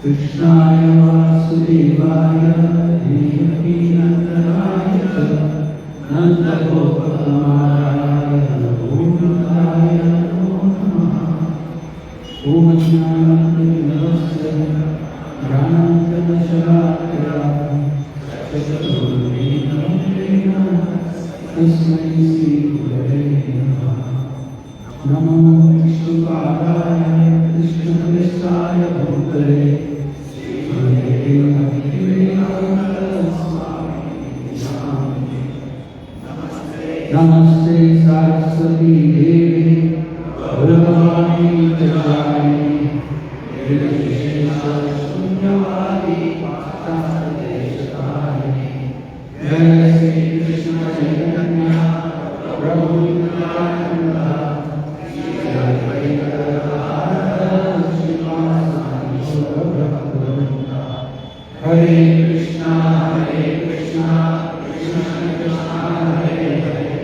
Krishnaಯ ವಾಸುದೇವಾಯ ದೇವಕೀ ನಂದನಾಯ ನಂದಗೋಪಕುಮಾರಾಯ ಗೋವಿಂದಾಯ ನಮೋ ನಮಃ. ಓಂ ಜ್ಞಾನಾಂಜನಸ್ಯ ಜ್ಞಾನಾಂಜನಶಲಾಕಯ ಚಕ್ಷುರುನ್ಮೀಲಿತಂ ಯೇನ ತಸ್ಮೈ ಶ್ರೀಗುರವೇ ನಮಃ. ನಮೋ ವಿಷ್ಣುಪಾದಾಯ ಕೃಷ್ಣಪ್ರೇಷ್ಠಾಯ ಭೂತಲೆ नमस्ते सरस्वती देवी गौरवाणी प्रचारिणी शून्यवादी पातालदेशकारिणी जय श्री कृष्ण चैतन्य प्रभु नित्यानंद श्री अद्वैत गदाधर श्रीवासादि गौरभक्तवृंद हरे कृष्णा कृष्ण कृष्ण हरे हरे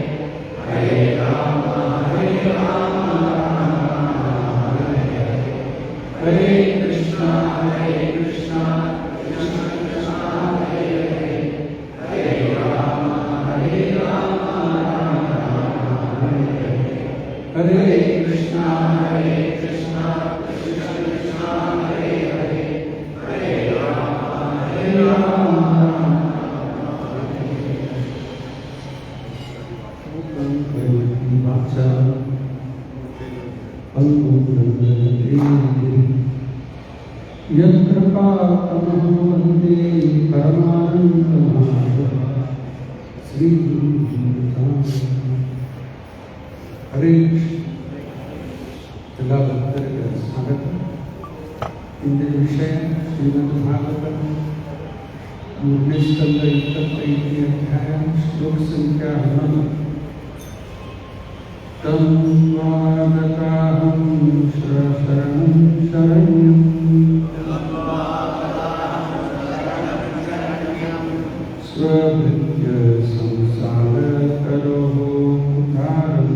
हरे राम राम हरे हरे हरे कृष्णा कृष्ण कृष्ण हरे हरे हरे राम हरे हरे कृष्णा कृष्ण कृष्ण हरे हरे हरे राम यत्कृपातमो वन्दे परमानन्दमाधवः श्रीगुरुं हरे ಎಲ್ಲ ಭಕ್ತರಿಗೆ ಸ್ವಾಗತ. ಇಂದಿನ ವಿಷಯ ಶ್ರೀಮದ್ ಭಾಗವತ 3ನೇ ಸ್ಕಂದ 25ನೇ ಅಧ್ಯಾಯ ಶ್ಲೋಕ ಸಂಖ್ಯಾ 11. ತಂ ಸ್ವಾಗತಾಹಂ ಶರಣಂ ಶರಣ್ಯಂ ಸ್ವಭೃತ್ಯ ಸಂಸಾರತರೋಃ ಉದ್ಧಾರಂ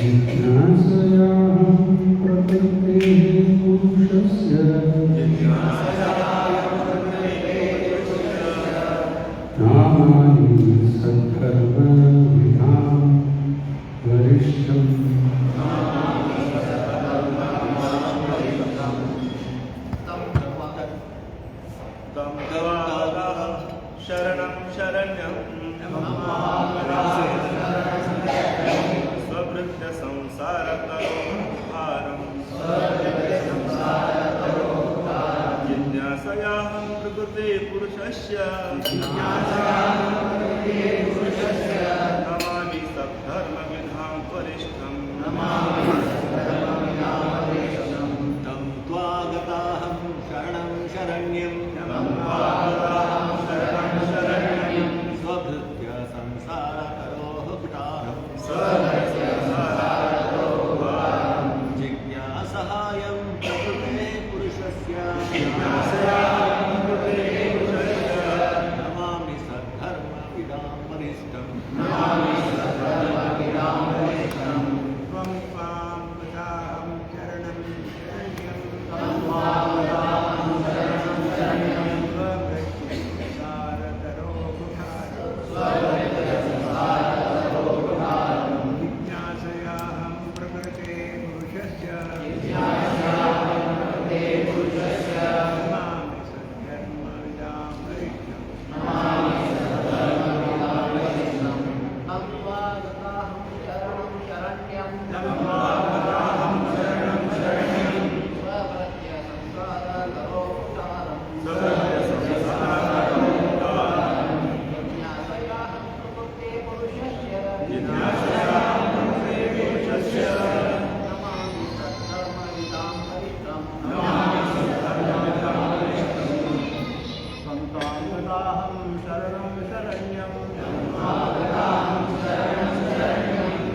ಜಿಜ್ಞಾಸಯಾಹಂ ಪ್ರಕೃತೇಃ ಪುರುಷಸ್ಯ ನಾಮಾನಿ ಸದ್ಧರ್ಮವಿಧಾಂ ವರಿಷ್ಠಂ. ಶರಣಂ ಶರಣ್ಯಂ ಸ್ವಭೃತ್ಯ ಸಂಸಾರತರೋಹಾರಂ ಜಿಜ್ಞಾಸಯಾಹಂ ಪ್ರಕೃತೆ ಪುರುಷಸ್ಯ ನಮಾಮಿ ಸದ್ಧರ್ಮವಿಧಾಂ ವರಿಷ್ಠಂ. तं त्वागताहं शरणं शरण्यं स्वभृत्य संसारतरोः पितारं जिज्ञासहायं प्रकृते पुरुषस्य नमामि सद्धर्मविदां वरिष्ठं. जिज्ञासयां प्रकृते पुरुषस्य नमामि तद्धर्मविदां वरिष्ठम् सन्तां गताहं शरणं शरण्यं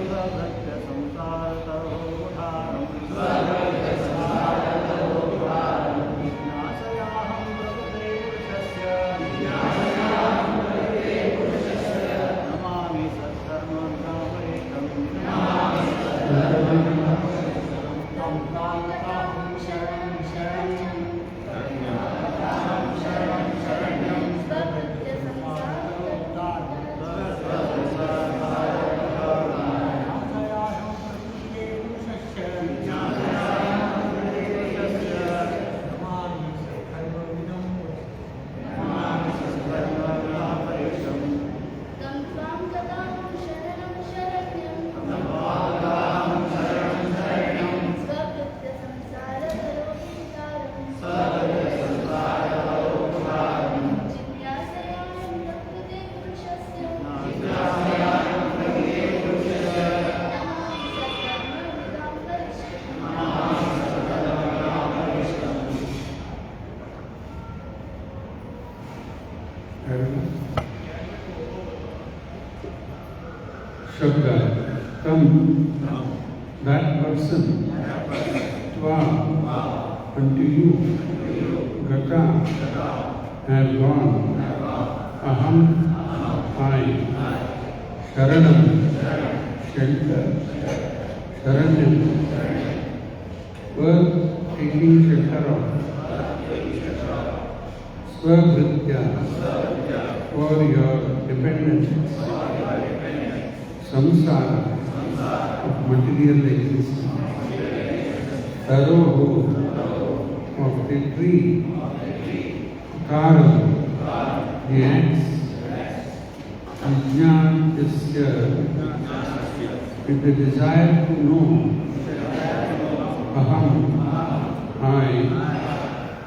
स्वभक्त्य संसारतरोधारम् जिज्ञासयाहं प्रकृते पुरुषस्य Namami तद्धर्मविदां वरिष्ठम् Shabda, come, that person, tva, unto you, gata, has gone, aham, I, sharanam, shelter, sharanyam, worth taking shelter of, svabhritya, for your dependence, samsara, of material existence, taroho, of the tree, karam, the axe, ajnanasya, with the desire to know, aham, I,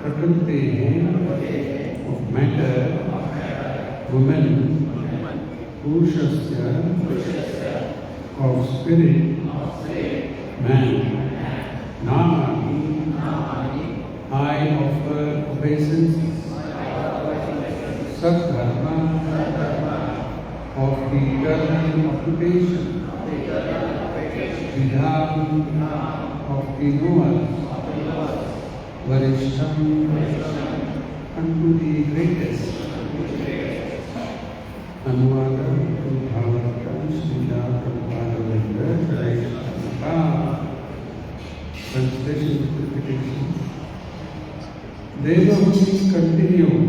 prakriti, of matter, woman, purushasya, of spirit, man, namani, I offer obeisances, sadharma, of the eternal occupation, vidham, of the knowers, varishtam, unto the greatest. Anuvada to Bhagavata Srila Prabhupada Vendra Translation interpretation. Devahuti continued.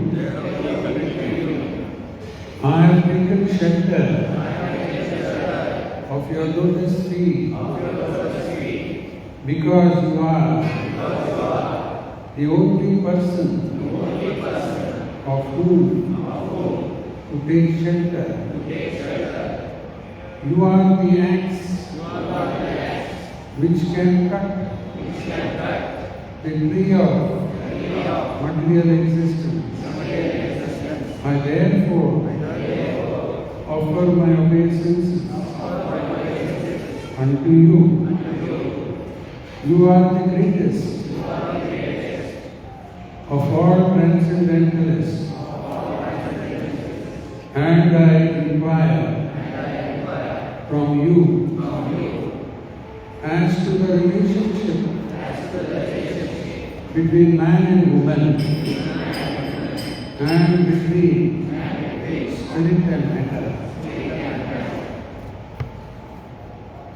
I have taken shelter of your lotus feet because you are the only person of whom to take shelter. You are the axe which can cut the tree of material existence. I therefore offer my obeisances unto you. You are the greatest of all transcendentalists. And I inquire from you as to the relationship between man and woman and between spirit and matter.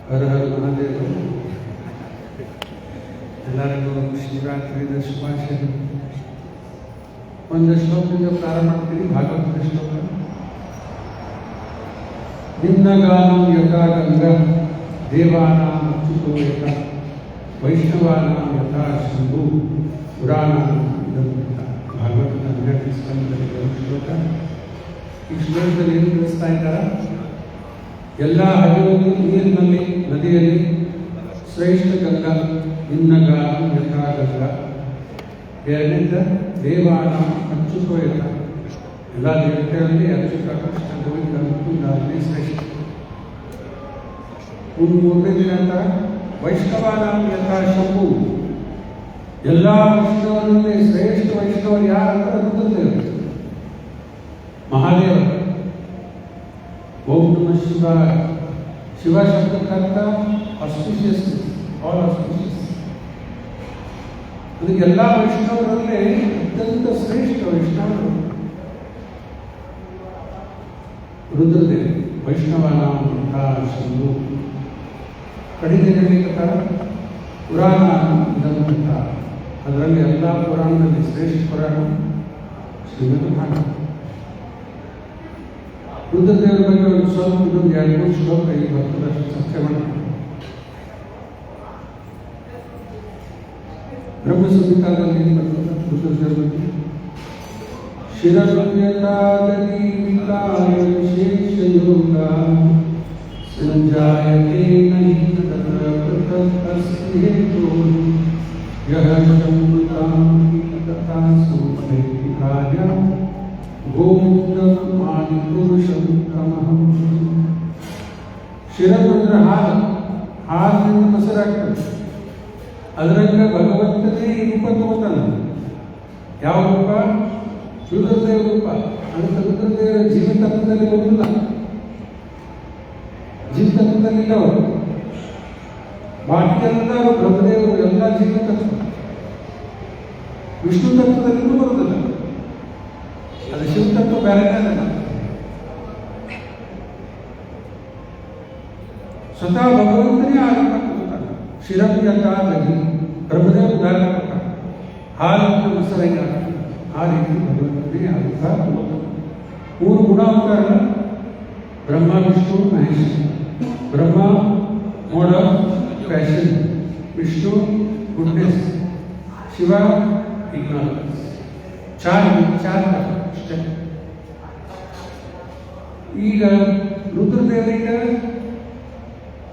Har Har Mahadeva. ಎಲ್ಲರಿಗೂ ಶಿವರಾತ್ರಿದ ಶುಭಾಶಯಗಳು. ಒಂದು ಶ್ಲೋಕದಿಂದ ಪ್ರಾರಂಭ ಮಾಡ್ತೀನಿ, ಭಾಗವತದ ಶ್ಲೋಕ. ನಿಮ್ನಗಾನಂ ಯಥಾ ಗಂಗಾ ದೇವಾನಾಂ ಅಚ್ಯುತೋ ಯಥಾ ವೈಷ್ಣವಾನಾಂ ಯಥಾ ಶಂಭು ಪುರಾಣಾಂ ಇದಂ ಯಥಾ. ಭಾಗವತದ 12ನೇ ಸ್ಕಂದದಲ್ಲಿ ಬರುವ ಶ್ಲೋಕ. ಈ ಶ್ಲೋಕದಲ್ಲಿ ಏನು ತಿಳಿಸ್ತಾ ಇದ್ದಾರೆ? ಎಲ್ಲ ಹರಿಯುವುದು ನೀರಿನಲ್ಲಿ, ನದಿಯಲ್ಲಿ ಶ್ರೇಷ್ಠ ಗಂಗಾ, ನಿಮ್ನಗಾನಂ ಯಥಾ ಗಂಗಾ. ಎರಡನೇದ ದೇವಾನ ಅಚ್ಯುತೋ ಯಥಾ. ಎಲ್ಲ ದೇವತೆಗಳಲ್ಲಿ ಅಚ್ಯುತ ಕೃಷ್ಣ ಗೋವಿಂದ ಮುಕುಂದ ಶ್ರೇಷ್ಠ. ಮೂರನೇ ದಿನ ಅಂತ ವೈಷ್ಣವಾನಾಂ ಯಥಾ ಶಂಭು. ಎಲ್ಲ ವೈಷ್ಣವರಲ್ಲಿ ಶ್ರೇಷ್ಠ ವೈಷ್ಣವರು ಯಾರಂತ ರುದ್ರದೇವರು, ಮಹಾದೇವ. ಓಂ ನಮಃ ಶಿವಾಯ. ಶಿವ ಶಬ್ದಕ್ಕರ್ಥ ಆಸ್ಪಿಷಿಯಸ್, ಆಲ್ ಆಸ್ಪಿಷಿಯಸ್. ಅದಕ್ಕೆ ಎಲ್ಲ ವೈಷ್ಣವರಲ್ಲೇ ಅತ್ಯಂತ ಶ್ರೇಷ್ಠ ವೈಷ್ಣವರು ರುದ್ರದೇವ. ವೈಷ್ಣವಾನಾಂ ಯಥಾ ಶಂಭು. ಕಡಿಮೆ ಹೇಳಲಿಕ್ಕೆ ಪುರಾಣ ಇದನ್ನು, ಅದರಲ್ಲಿ ಎಲ್ಲ ಪುರಾಣದಲ್ಲಿ ಶ್ರೇಷ್ಠ ಪುರಾಣ ಶ್ರೀಮದ್ ಭಾಗವತ. ರುದ್ರದೇವರ ಬಗ್ಗೆ ಒಂದು ಸ್ವಲ್ಪ ಇನ್ನೊಂದು 2-3 ಶ್ಲೋಕ ಇಲ್ಲಿ ಬರ್ತದಷ್ಟು ಚರ್ಚೆ ಮಾಡ್ತಾರೆ. ಬ್ರಹ್ಮ ಸಂಹಿತಾದಲ್ಲಿ ಬರ್ತದೆ ರುದ್ರದೇವರ ಬಗ್ಗೆ. ಶಿರಸ್ಯತಾದೀವಿಕಾಯ ವಿಶೇಷಯೋಗ ಸಂಜಾಯತೆ ನಹಿ ತತ್ರ ಪೃಥಕ್ ಹೇತು ಯಹ ಶಂಭುತಾಂ ತಥಾ ಸಂಪೈತಿ ಕಾರ್ಯ ಗೋವಿಂದಂ ಆದಿಪುರುಷಂ ತಮಹಂ. ಶಿರರುದ್ರ ಹಾಲಿನಿಂದ ಮೊಸರಾಗ್ತದೆ. ಅದರಂಗ ಭಗವಂತನೇ ಈ ರೂಪ ತಗೋತಾನೆ. ಯಾವ ರೂಪ? ರುದ್ರದೇವ ರೂಪ. ಅದಕ್ಕೆ ರುದ್ರದೇವರ ಜೀವತತ್ವದಲ್ಲಿ ಬರುವುದಿಲ್ಲ, ಜೀವತತ್ವದಲ್ಲಿಲ್ಲ ಅವರು. ಬಾಕಿ ಎಲ್ಲರೂ ಬ್ರಹ್ಮದೇವರು ಎಲ್ಲ ಜೀವತತ್ವ. ವಿಷ್ಣು ತತ್ವದಲ್ಲಿಯೂ ಬರುವುದಿಲ್ಲ, ಅದು ಶಿವತತ್ವ ಬೇರೆ ಅಲ್ಲ. ಸ್ವತಃ ಭಗವಂತನೇ ಆರಂಭ ಕೊಡ್ತಾನೆ. ಶಿರಪ್ಯತಾದಲ್ಲಿ ಬ್ರಹ್ಮದೇವ ಉದಾಹರಣೆ ಕೊಡ್ತಾನೆ. ಹಾಲನ್ನು ಮೊಸರೈನ ಆ ರೀತಿ ಭಗವಂತನೇ ಆರಂಭ ಕೊಡ್ತಾನೆ. 3 ಗುಣಾವತಾರ: Brahma, Vishnu, Mahesh. Brahma mode of passion, Vishnu goodness, Shiva ignorance. 4 ಅಷ್ಟೇ. ಈಗ ರುದ್ರದೇವರಿಗೆ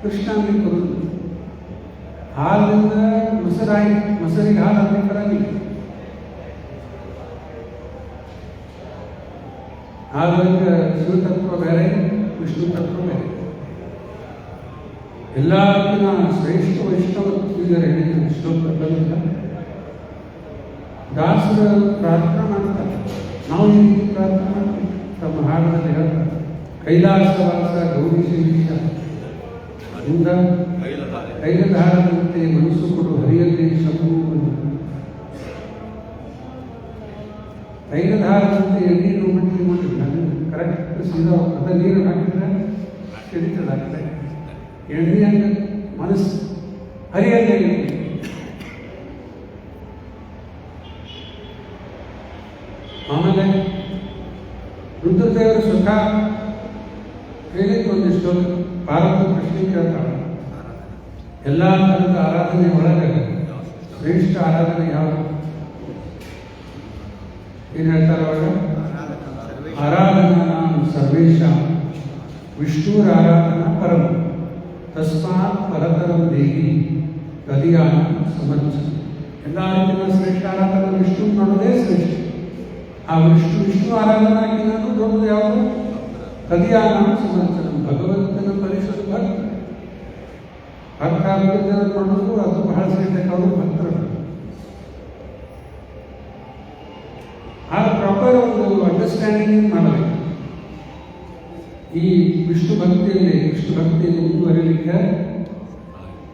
ಕೃಷ್ಣ ಅಂತ ಬರುವುದು. ಹಾಲಿನಿಂದ ಮೊಸರಿಗೆ ಹಾಲು ಅಂತ ಬರಂಗಿಲ್ಲ. ಹಾಗಾಗಿ ಶಿವತತ್ವ ಬೇರೆ, ವಿಷ್ಣು ತತ್ವ ಬೇರೆ. ಎಲ್ಲಕ್ಕಿಂತ ಶ್ರೇಷ್ಠ ವೈಷ್ಣವ ತಿಳಿದರೆ ಹೇಳಿದ ಶ್ಲೋಕ ಬಂದಿಲ್ಲ. ದಾಸರ ಪ್ರಾರ್ಥನೆ ಮಾಡ್ತಾರೆ. ನಾವು ಈ ರೀತಿ ಪ್ರಾರ್ಥನೆ ಮಾಡ್ತೀವಿ. ತಮ್ಮ ಹಾಡದಲ್ಲಿ ಹೇಳ್ತಾರೆ: ಕೈಲಾಸವಾಸ ಗೌರಿ ಶ್ರೀಶ ಇಂದ ಕೈಲಧಾರದಂತೆ ಮನಸ್ಸು ಕೊಡು ಹರಿಯಲ್ಲಿ ಶಂಭು. ತೈಲಧಾರದಂತೆ ನೀರು ಮಟ್ಟಿ ಮಾಡಿಲ್ಲ, ಕರೆಕ್ಟ್ ಸೀದಾ ಅದ ನೀರು ಹಾಕಿದ್ರೆ ಹಿಡಿತದಾಗ್ತದೆ. ಎಣ್ಣೆ ಹಂಗೆ ಮನಸ್ಸು ಹರಿಯಲ್ಲಿ. ಆಮೇಲೆ ರುದ್ರದೇವರ ಸುಖ ಹೇಳಿದ್ದು ಒಂದಿಷ್ಟು ಪಾರ್ವತಿ ಪ್ರಶ್ನೆ ಕೇಳ್ತಾಳೆ. ಎಲ್ಲ ಥರದ ಆರಾಧನೆ ಒಳಗೆ ಶ್ರೇಷ್ಠ ಆರಾಧನೆ ಯಾವುದು? ಏನು ಹೇಳ್ತಾರೆ ಅವಾಗ? ಆರಾಧನಾ ಸರ್ವೇಶಾಂ ವಿಷ್ಣುರ ಆರಾಧನಾ ಪರಮ ತಸ್ಮಾತ್ ಪರತರಂ ದೇವಿ ತದಿಯಾನ ಸಮರ್ಥ. ಎಲ್ಲ ರೀತಿಯ ಶ್ರೇಷ್ಠ ಆರಾಧನಾ ವಿಷ್ಣು ನೋಡೋದೇ ಶ್ರೇಷ್ಠ. ಆ ವಿಷ್ಣು ಆರಾಧನಾಗಿನೂ ದೊಡ್ಡದು ಯಾವುದು? ತದಿಯಾನ ಸಮರ್ಥ. ಭಗವಂತನ ಪರಿಶುದ್ಧ ಭಕ್ತ. ಭಕ್ತ ನೋಡೋದು ಅದು ಬಹಳ ಶ್ರೇಷ್ಠ. ಅವರು ಭಕ್ತರು ಆ ಪ್ರಾಪರ್ ಒಂದು ಅಂಡರ್ಸ್ಟ್ಯಾಂಡಿಂಗ್ ಮಾಡಬೇಕು. ಈ ವಿಷ್ಣು ಭಕ್ತಿಯಲ್ಲಿ ಮುಂದುವರಿಲಿಕ್ಕೆ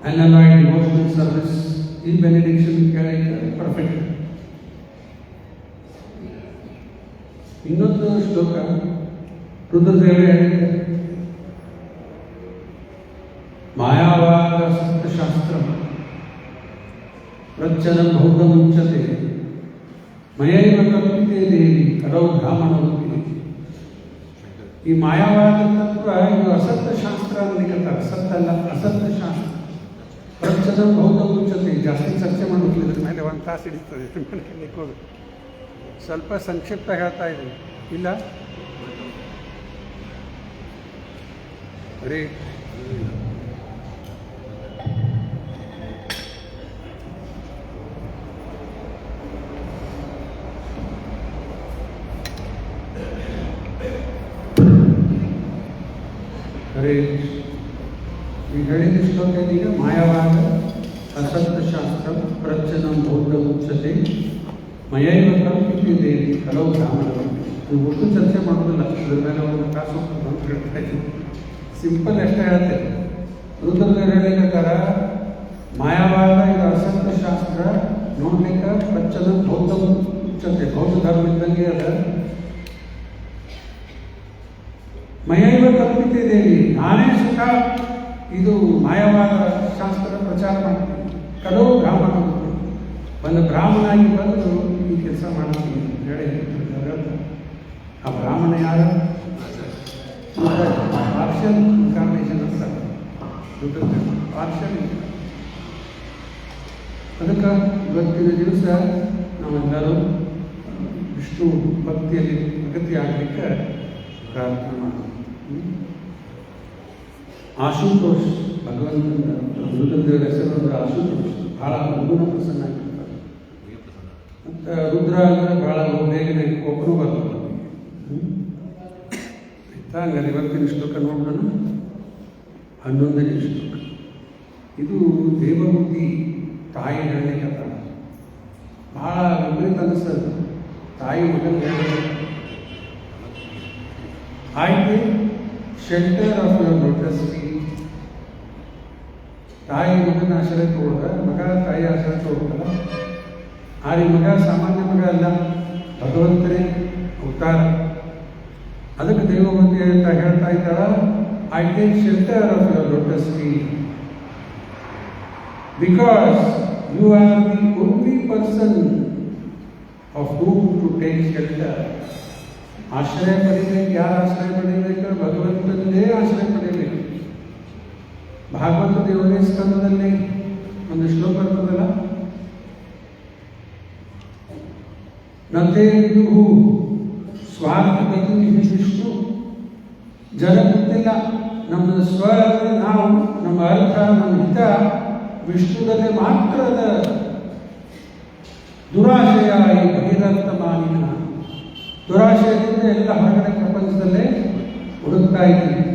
ಅನಲಾಯ್ಡ್ ಡಿವೋಷನಲ್ ಸರ್ವಿಸ್, ಈ ಬೆನಿಡಿಕ್ಷನ್ ಕೇಳಲಿಕ್ಕೆ ಪರ್ಫೆಕ್ಟ್. ಇನ್ನೊಂದು ಶ್ಲೋಕ ರುದ್ರದೇವರೇ ಹೇಳಿದ್ದಾರೆ: ಮಾಯಾವಾದ ಸಪ್ತಶಾಸ್ತ್ರ ಪ್ರಚ್ಛನ್ನ ಬಹುಧ ಮುಚ್ಚತೆ ಮಯೈವ ಕಲ್ಪಿತೆ ದೇವಿ ಕಲೌ ಬ್ರಾಹ್ಮಣವತಿ. ಈ ಮಾಯಾವಾದ ತತ್ವ ಇದು ಅಸತ್ಯ ಶಾಸ್ತ್ರ ಅನ್ನಲಿಕ್ಕೆ. ಸತ್ಯ ಅಲ್ಲ, ಅಸತ್ಯ ಶಾಸ್ತ್ರ. ಪ್ರಚ್ಛನ್ನ ಬಹುಧ ಮುಚ್ಚತೆ. ಜಾಸ್ತಿ ಚರ್ಚೆ ಮಾಡೋದು ಇದ್ರ ಮೇಲೆ 1 ತಾಸು ಹಿಡಿತದೆ. ಸ್ವಲ್ಪ ಸಂಕ್ಷಿಪ್ತ ಹೇಳ್ತಾ ಇದ್ದೀನಿ. ಇಲ್ಲ ಬರೀ ಹರೇ ಈಗ ಹೇಳಿದ ಶ್ಲೋಕದಲ್ಲಿ ಈಗ ಮಾಯವಾದ ಅಸತ್ತಶಾಸ್ತ್ರ ಪ್ರಚನ ಬೌದ್ಧ ಮುಚ್ಚತೆ ಮಯೈವ ಕಲ್ಪಿತಿ ದೇವಿ ಕೆಲವು ಬ್ರಾಹ್ಮಣರು. ಇದು ಒಟ್ಟು ಚರ್ಚೆ ಮಾಡೋದಿಲ್ಲ, ಅದ್ರ ಮೇಲೆ ಒಂದು ಕಾಸು ಅಂತ ಹೇಳ್ತಾ ಇದ್ದೀನಿ. ಸಿಂಪಲ್ ಎಷ್ಟೇ ಹೇಳ್ತೇವೆ. ರುದ್ರದೇವರು ಹೇಳಿದ ಮಾಯವಾದ ಇದು ಅಸತ್ತಶಾಸ್ತ್ರ ನೋಡ್ಲಿಕ್ಕೆ ಪ್ರಚನ ಬೌದ್ಧ ಮುಚ್ಚತೆ, ಬೌದ್ಧ ಧರ್ಮ ಇದ್ದಂಗೆ ಅದ. ಮಯೈವ ಕಲ್ಪಿತೆ ದೇವಿ, ನಾನೇ ಸುಖ ಇದು ಮಾಯವಾದ ಶಾಸ್ತ್ರ ಪ್ರಚಾರ ಮಾಡ್ತೀನಿ. ಕೆಲವು ಬ್ರಾಹ್ಮಣರು ಒಂದು ಬ್ರಾಹ್ಮಣಾಗಿ ಬಂದು ಈ ಕೆಲಸ ಮಾಡ್ತೀನಿ ಅಂತ ಹೇಳಿ ಆ ಬ್ರಾಹ್ಮಣ ಯಾರು? ಪಾರ್ಷಲ್ ಇನ್ಕಾರ್ನೇಷನ್ ಅಂತ ಪಾರ್ಷಲ್. ಅದಕ್ಕೆ ಇವತ್ತಿನ ದಿವಸ ನಾವೆಲ್ಲರೂ ವಿಷ್ಣು ಭಕ್ತಿಯಲ್ಲಿ ಅಗತ್ಯ ಆಗಲಿಕ್ಕೆ ಪ್ರಾರ್ಥನೆ ಮಾಡೋಣ. ಆಶುತೋಷ್ ಭಗವಂತನ ರುದ್ರದೇವರ ಹೆಸರು ಅಂದ್ರೆ ಆಶುತೋಷ್, ಭಾಳ ಮಗುನ ಪ್ರಸನ್ನ ಆಗಿರ್ತಾರೆ. ಮತ್ತು ರುದ್ರ ಅಂದರೆ ಭಾಳ ಬೇಗನೆ ಕೋಪನೂ ಬರ್ತದೆ. ಆಯ್ತಾ? ಹಂಗಾರೆ ಇವತ್ತಿನ ಶ್ಲೋಕ ನೋಡೋಣ. 11ನೇ ಶ್ಲೋಕ. ಇದು ದೇವಬುದ್ಧಿ ತಾಯಿ ಹೇಳಲಿಕ್ಕೆ ಭಾಳ ವಿಪರೀತ ಅನಿಸ್ತದೆ. ತಾಯಿ ಮಗನ ಆಯ್ತು shelter of your lotus feet. ತಾಯಿ ಮಗನ ಆಶ್ರಯ ತಗೊಳ್ದ, ಮಗ ತಾಯಿ ಆಶ್ರಯ ತಗೊಳ್ತಲ್ಲ. ಆದ್ರೆ ಮಗ ಸಾಮಾನ್ಯ ಮಗ ಅಲ್ಲ, ಭಗವಂತನೇ ಅವತಾರ. ಅದಕ್ಕೆ ದೇವಮೂರ್ತಿ ಅಂತ ಹೇಳ್ತಾ ಇದ್ದಾಳ, I take shelter of your lotus feet because you are the only person of whom to take shelter. ಆಶ್ರಯ ಪಡಿಬೇಕು. ಯಾರು ಆಶ್ರಯ ಪಡಿಬೇಕು? ಭಗವಂತನದೇ ಆಶ್ರಯ ಪಡಿಬೇಕು. ಭಾಗವತದ 7ನೇ ಸ್ಕಂದದಲ್ಲಿ ಒಂದು ಶ್ಲೋಕ ಬರ್ತದಲ್ಲ, ನತೆ ವಿದುಹು ಸ್ವಾರ್ಥಪತಿ ವಿಷ್ಣು. ಜನ ಗೊತ್ತಿಲ್ಲ ನಮ್ಮ ಸ್ವ ನಾವು, ನಮ್ಮ ಅರ್ಥ, ನಮ್ಮ ಹಿತ ವಿಷ್ಣುದಲ್ಲಿ ಮಾತ್ರ ಅದ. ದುರಾಶಯ ಈ ಬಹಿರಂತ ಮಾನಿನ, ದುರಾಶಯದಿಂದ ಎಲ್ಲ ಹೊರಗಡೆ ಪ್ರಪಂಚದಲ್ಲೇ ಹುಡುಕ್ತಾ ಇದ್ದೀವಿ.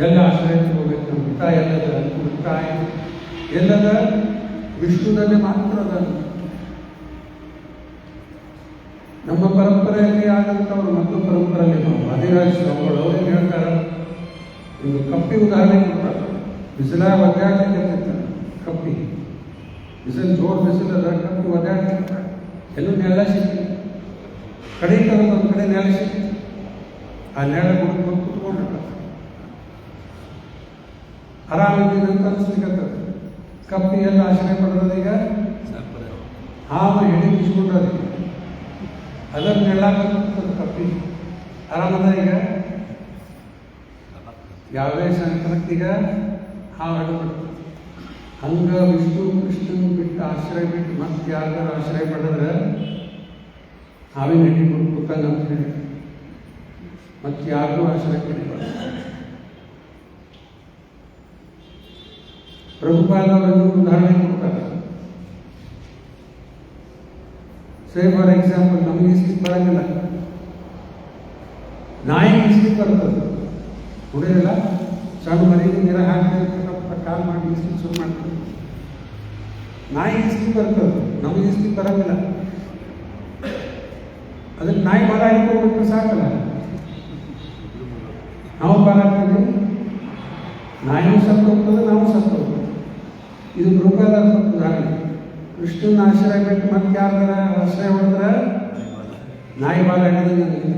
ಎಲ್ಲ ಆಶ್ರಯ ತಗೋಬೇಕು. ನಮ್ಮ ಹಿತ ಎಲ್ಲದ ಹುಡುಕ್ತಾ ಇದ್ದೀವಿ. ಎಲ್ಲದ ವಿಷ್ಣುದಲ್ಲಿ ಮಾತ್ರ ಅದ. ನಮ್ಮ ಪರಂಪರೆಯಲ್ಲಿ ಆದಂಥವ್ರು ಮತ್ತು ಪರಂಪರೆಯಲ್ಲಿ ನಾವು ವಾದಿರಾಜ ಸ್ವಾಮಿಗಳು ಅವ್ರೇನು ಹೇಳ್ತಾರೆ, ಒಂದು ಕಪ್ಪಿ ಉದಾಹರಣೆ ಕೊಡ್ತಾರೆ. ಬಿಸಿಲ ಒದ್ದಾಡ್ಲಿಕ್ಕೆ ಕಪ್ಪಿ, ಬಿಸಿಲು ಜೋರು ಬಿಸಿಲದ ಕಪ್ಪಿ ಒದ್ದಾಡ್ಲಿಕ್ಕೆ ಎಲ್ಲೂ ನೆಲ ಸಿಕ್ಕಿ ಕಡೆ ಒಂದು ಕಡೆ ನೆಲ ಸಿಕ್ಕಿ ಆ ನೆಲ ಕುತ್ಕೊಂಡಿರ್ತಾರೆ. ಆರಾಮಿದ್ದೀನಿ ಅಂತ ಅನಿಸ್ಲಿಕ್ಕೆ ಕಪ್ಪಿ ಎಲ್ಲ ಆಶ್ರಯ ಪಡೆದ. ಈಗ ಹಾಮ ಎಡೆ ಬಿಚ್ಕೊಂಡ್ರೆ ಅದನ್ನು ನೆಳ್ಳಾಕಂತದ್ದು ಕಪ್ಪಿ ಆರಾಮದ. ಈಗ ಯಾವುದೇ ಸಂಕಟಕ್ಕೀಗ ಹಾವು ಹಿಡಿದ್ಬಿಡ್ತದೆ. ಹಂಗೆ ಕೃಷ್ಣನ್ ಬಿಟ್ಟು ಆಶ್ರಯ ಬಿಟ್ಟು ಮತ್ತೆ ಯಾರ್ದಾರು ಆಶ್ರಯ ಪಡೆದ್ರೆ ಹಾವಿನ ಹೆಣ್ಣಿ ಬಿಟ್ಟು ಕೂತಂಗೆ ಅಂತ ಹೇಳಿ ಮತ್ತೆ ಯಾರಿಗೂ ಆಶ್ರಯ ಪಡಿಬಾರ್ದು. ಪ್ರಭುಪಾದವರನ್ನು ಉದಾಹರಣೆ ಕೊಡ್ತಾರೆ. ಸೇ ಫಾರ್ ಎಕ್ಸಾಂಪಲ್, ನಮಗೆ ಇಸ್ಲಿಕ್ಕೆ ಬರಂಗಿಲ್ಲ, ನಾಯಿ ಇಸ್ಲಿಕ್ಕೆ ಬರ್ತದೆ. ಹುಡುಗಿಲ್ಲ ಸಣ್ಣ ಮನೆಗೆ ನೀರ ಹಾಕಿ ಕಾಲು ಮಾಡಿ ಇಸ್ಲಿಕ್ಕೆ ಶುರು ಮಾಡ್ತೀವಿ. ನಾಯಿ ಇಸ್ಲಿಕ್ಕೆ ಬರ್ತದೆ, ನಮಗೆ ಇಸ್ಲಿಕ್ಕೆ ಬರಂಗಿಲ್ಲ. ಅದಕ್ಕೆ ನಾಯಿ ಬಾಲ ಹಿಡ್ಕೊಂಡ್ಬಿಟ್ರೆ ಸಾಕಲ್ಲ, ನಾವು ಬಾಲ ಹಾಕ್ತೀವಿ, ನಾಯಿನೂ ಸತ್ತು ಹೋಗ್ತದೆ, ನಾವು ಸತ್ತು ಹೋಗ್ತದೆ. ಇದು ಮೃಗದ ಉದಾಹರಣೆ. ಕೃಷ್ಣನ ಆಶ್ರಯ ಬಿಟ್ಟು ಮತ್ತೆ ಯಾರ್ದಾರ ಆಶ್ರಯ ಹೊಡೆದ್ರೆ ನಾಯಿ ಬಾಲ ಹಿಡಿದ್ರೆ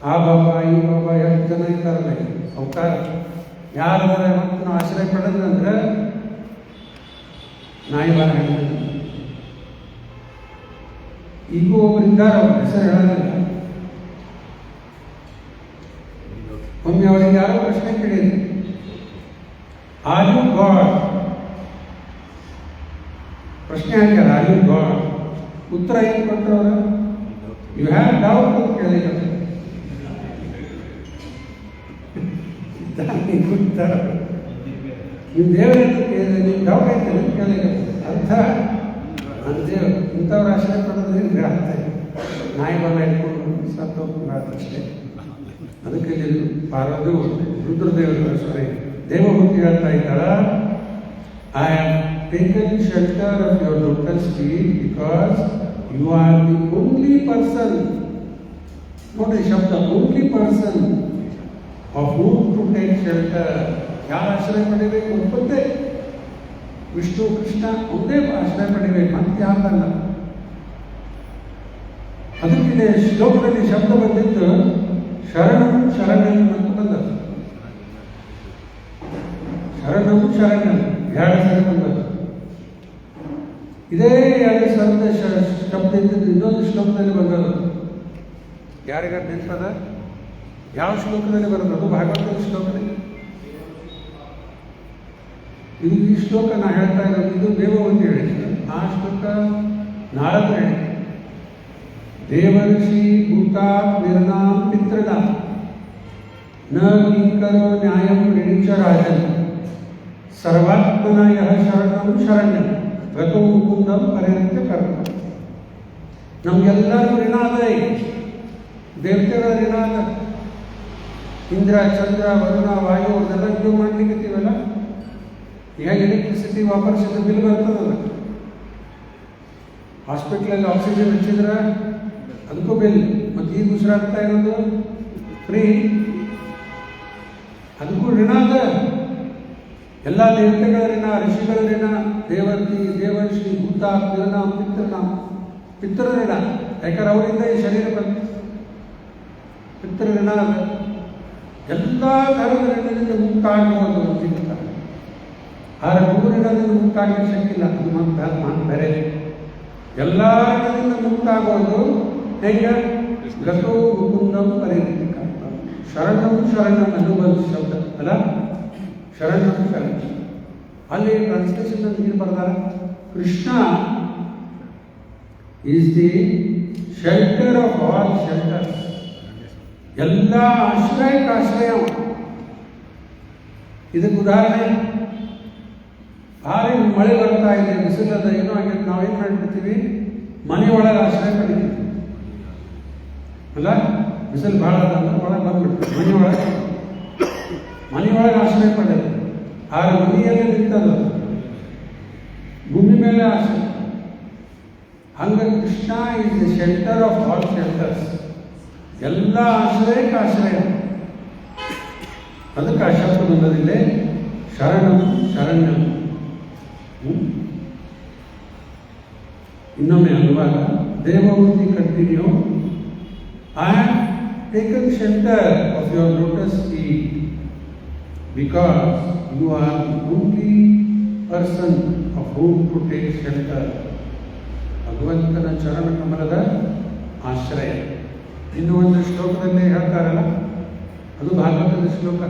ಆ ಬಾಬಾ ಈ ಬಾಬಾ ಎಷ್ಟು ಜನ ಇರ್ತಾರಲ್ಲ ಅವತಾರ. ಯಾರಾದ್ರೆ ಮತ್ತೆ ನಾವು ಆಶ್ರಯ ಪಡೆದಂದ್ರೆ ನಾಯಿ ಬಾಲ ಹಿಡಿದ್ರೆ. ಈಗೂ ಒಬ್ರು ಇದ್ದಾರೆ, ಅವ್ರ ಹೆಸರು ಹೇಳೋದಿಲ್ಲ. ಒಮ್ಮೆ ಅವರಿಗೆ ಯಾರೋ ಪ್ರಶ್ನೆ ಕೇಳಿದ್ರು, ಆರ್ ಯು ಗಾಡ್? ಪ್ರಶ್ನೆ ಹಾಕ್ಯಾರ, ಆರ್ ಯು ಗಾಡ್? ಉತ್ತರ ಏನು ಕೊಟ್ಟರು ಅವರು? ಯು ಹ್ಯಾವ್ ಡೌಟ್ ಅಂತ ಕೇಳಿದ್ರು. ನೀವು ದೇವರಿಂದ ಕೇಳಿದ್ರೆ ನೀವು ಡೌಟ್ ಐತೆ ಅಂತ ಕೇಳಿದ್ರು. ಅರ್ಥ ನನ್ನ ದೇವ ಇಂಥವ್ರ ಆಶ್ರಯ ಪಡೋದ್ರಿಂದ ಆಗ್ತಾಯಿದೆ. ನಾಯಿ ಬಲ ಇಟ್ಕೊಂಡು ಸತ್ತೋಗ್ತದೆ ಅಷ್ಟೇ. ಅದಕ್ಕೆ ಪಾರ್ವತಿ ರುದ್ರದೇವರು ಸಾರಿ ದೇವಭೂತಿ ಹೇಳ್ತಾ ಇದ್ದಾಳ, I have taken shelter of your lotus feet because you are the only person. ನೋಡಿ ಶಬ್ದ, only person of whom to take shelter. ಯಾರು ಆಶ್ರಯ ಪಡಿಬೇಕು? ಒಬ್ಬಂದೇ ವಿಷ್ಣು ಕೃಷ್ಣ ಒಂದೇ ಆಶ್ರಯ ಪಡಿಬೇಕು, ಅಂತ ಯಾರಲ್ಲ. ಅದಕ್ಕಿದೆ ಶ್ಲೋಕದಲ್ಲಿ ಶಬ್ದ ಬಂದಿದ್ದು ಶರಣಂ ಶರಣಂ ಅಂತ ಬಂದದ್ದು. ಶರಣಂ ಶರಣಂ ಎರಡು ಸರಿ ಬಂದದ್ದು. ಇದೇ ಎರಡು ಶಬ್ದ ಶಬ್ದ ಇದ್ದದ್ದು ಇನ್ನೊಂದು ಶ್ಲೋಕದಲ್ಲಿ ಬಂದದ್ದು. ಯಾರಿಗಾರು ನೆನಪದ? ಯಾವ ಶ್ಲೋಕದಲ್ಲಿ ಬರೋದು? ಅದು ಭಾಗವತದ ಶ್ಲೋಕದಲ್ಲಿ. ಇದು ಈ ಶ್ಲೋಕ ನಾ ಹೇಳ್ತಾ ಇರೋದು, ಇದು ದೇವವಂತಿ ಹೇಳಿದ್ದು. ಆ ಶ್ಲೋಕ ನಾರದ ಹೇಳಿದ್ದು. ದೇವರ್ಷಿ ಭೂತಾ ನಿರ್ನಾಂ ಪಿತೃಣಾಂ ನ ಕಿಂಕರೋ ನ್ಯಾಯಂ ಋಣಿಚ ರಾಜನ್ ಸರ್ವಾತ್ಮನ ಯಃ ಶರಣಂ ಶರಣ್ಯಂ ಗತೋ ಮುಕುಂದಂ ಪರಿಹೃತ್ಯ ಕರ್ಮ. ನಮಗೆಲ್ಲರೂ ಋಣಾದ ಇದೆ, ದೇವತೆಗಳ ಋಣಾದ. ಇಂದ್ರ ಚಂದ್ರ ವರುಣ ವಾಯು ಅದೆಲ್ಲ ಇದು ಮಾಡ್ಲಿಕ್ಕೀವಲ್ಲ. ಈಗ ಎಲೆಕ್ಟ್ರಿಸಿಟಿ ವಾಪರ್ಸಿದ ಬಿಲ್ ಬರ್ತದಲ್ಲ. ಹಾಸ್ಪಿಟ್ಲಲ್ಲಿ ಆಕ್ಸಿಜನ್ ಹಚ್ಚಿದ್ರೆ ಅದಕ್ಕೂ ಬಿಲ್. ಮತ್ತು ಈಗ ಉಸಿರಾಡ್ತಾ ಇರೋದು ಫ್ರೀ, ಅದಕ್ಕೂ ಋಣ ಅದ. ಎಲ್ಲ ದೇವತೆಗಳ ಋಣ, ಋಷಿಗಳ ಋಣ, ದೇವರ್ಷಿ ಭೂತ ಪಿತೃಣ ಪಿತೃ ಋಣ. ಯಾಕಂದ್ರೆ ಅವರಿಂದ ಈ ಶರೀರ ಬಂತು. ಪಿತೃ ಋಣ ಅದ. ಎಲ್ಲ ಥರದ ಋಣದಿಂದ ಮುಕ್ತ ಆಗಬಹುದು ಅಂತ. ಆದರೆ ಋಣದಿಂದ ಮುಕ್ತ ಆಗಲಿಕ್ಕೆ ಶಕ್ತಿ ಇಲ್ಲ. ಅದು ಮಾತು ಬೇರೆ. ಎಲ್ಲ ಋಣದಿಂದ ಮುಕ್ತ ಆಗೋದು ಹೆಂಗ? ಗತೋ ಮುಕುಂದಂ ಪರಿಹೃತ್ಯ ಕರ್ಮ. ಶರಣಂ ಶರಣಂ ಅನ್ನುವಂಥ ಶಬ್ದ ಅಲ್ಲ, ಶರಣಂ ಶರಣ. ಅಲ್ಲಿ ಟ್ರಾನ್ಸ್ಲೇಷನ್ ಏನು ಬರ್ತಾರೆ? Krishna is the shelter of all shelters. ಎಲ್ಲ ಆಶ್ರಯಕ್ಕೆ ಆಶ್ರಯ. ಇದಕ್ಕೆ ಉದಾಹರಣೆ, ಭಾರಿ ಮಳೆ ಬರ್ತಾ ಇದೆ, ಬಿಸಿಲದ ಏನೋ ಆಗಿದೆ, ನಾವೇನು ಮಾಡಿಬಿಡ್ತೀವಿ? ಮನೆ ಒಳಗೆ ಆಶ್ರಯ ಪಡಿತೀವಿ ಅಲ್ಲ. ಬಿಸಿಲು ಭಾಳ ಅದ ಒಳಗೆ ಬಂದ್ಬಿಡ್ತೀವಿ. ಮನೆ ಒಳಗೆ ಆಶ್ರಯ ಪಡೆಯೋದು. ಆದರೆ ಮನೆಯಲ್ಲೇ ನಿಂತದ, ಭೂಮಿ ಮೇಲೆ ಆಶ್ರಯ. ಹಂಗೆ Krishna is the shelter of all shelters. ಎಲ್ಲ ಆಶ್ರಯಕ್ಕೆ ಆಶ್ರಯ. ಅದಕ್ಕೆ ಆ ಶಬ್ದ ಬಂದದಿಲ್ಲ, ಶರಣಂ ಶರಣ್ಯಂ. ಇನ್ನೊಮ್ಮೆ ಅನ್ನುವಾಗ ದೇವಮೂರ್ತಿ continue, I have taken shelter of your lotus feet because you are the only person of whom to take shelter. ಭಗವಂತನ ಚರಣ ಕಮಲದ ಆಶ್ರಯ. ಇನ್ನು ಒಂದು ಶ್ಲೋಕದಲ್ಲಿ ಹೇಳ್ತಾರಲ್ಲ, ಅದು ಭಾಗವತದ ಶ್ಲೋಕ.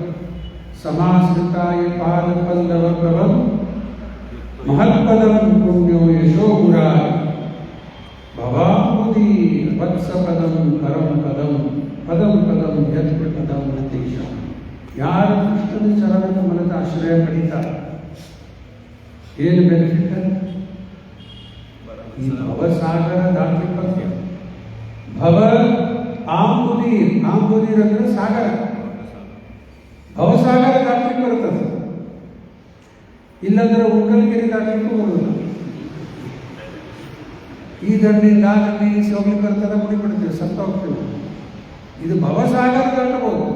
ಸಮಾಶ್ರಿತಾಯ ಪಾದ ಪಲ್ಲವ ಪ್ರಭಂ ಮಹತ್ಪದಂ ಪುಣ್ಯೋ ಯಶೋ ಗುರಾಯ ಭವಾಂಬುಧಿ ವತ್ಸಪದಂ ಪರಂ ಪದಂ ಪದಂ ಪದಂ ಯತ್ಪದಂ ನತೇಶ. ಯಾರು ಕೃಷ್ಣನ ಚರಣ ಕಮಲದ ಆಶ್ರಯ ಪಡಿತಾರೆ, ಏನು ಬೆನಿಫಿಟ್? ಈ ಭವಸಾಗರ ದಾಟಿಪತ್ಯ. ಭವ ಆಂಬುದೀರ್, ಆಂಬುದೀರ್ ಅಂದ್ರೆ ಸಾಗರ. ಭವಸಾಗರ ದಾಟ್ಲಿಕ್ಕೆ ಬರ್ತದೆ. ಇಲ್ಲಂದ್ರೆ ಉಂಗಲ್ಗಿರಿ ದಾಟ್ಲಿಕ್ಕೂ ಬರೋದಿಲ್ಲ. ಈ ದಂಡಿಂದ ಆ ದಂಡಿ ಹೋಗ್ಲಿಕ್ಕೆ ಬರ್ತದೆ, ಮುಡಿಬಿಡ್ತೀವಿ, ಸತ್ತ ಹೋಗ್ತೀವಿ. ಇದು ಭವಸಾಗರ ದಾಟಬಹುದು.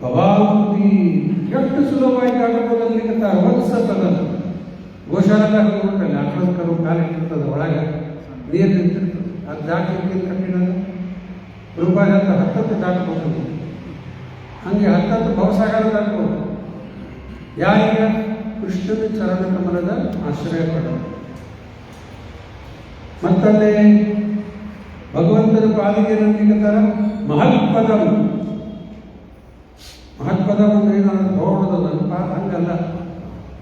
ಭವಾಂಬುದಿ ಎಷ್ಟು ಸುಲಭವಾಗಿ ದಾಟಬಹುದು ಅಲ್ಲಿಗೆ ವತ್ಸಪದ. ಗೋಶಾಲದಾಗ ಹೋಗ್ಬಿಟ್ಟಲ್ಲಿ ಆಕಳದ ಕರು ಕಾಲಿಟ್ಟಿರ್ತದೆ, ಒಳಗೆ ನೀರು ನಿಂತಿರ್ತದೆ. ಅದು ದಾಟಲಿಕ್ಕೆ ಕಠಿಣದ ರೂಪಾಯಿ ಹತ್ತತ್ತು ದಾಟಬಹುದು. ಹಂಗೆ ಹತ್ತತ್ತು ಭವಸಾಗರ ದಾಟಬಹುದು. ಯಾರಿಗೆ? ಕೃಷ್ಣನ ಚರಣ ಕಮಲದ ಆಶ್ರಯ ಪಡೆದು. ಮತ್ತಲ್ಲೇ ಭಗವಂತನ ಪಾಲಿಗೆ ನಂಬಿಕತರ ಮಹತ್ಪದಂ. ಮಹತ್ಪದಂ ಅಂದ್ರೆ ಏನಾದ್ರು ದೊಡ್ಡದಲ್ಲ, ಹಂಗಲ್ಲ.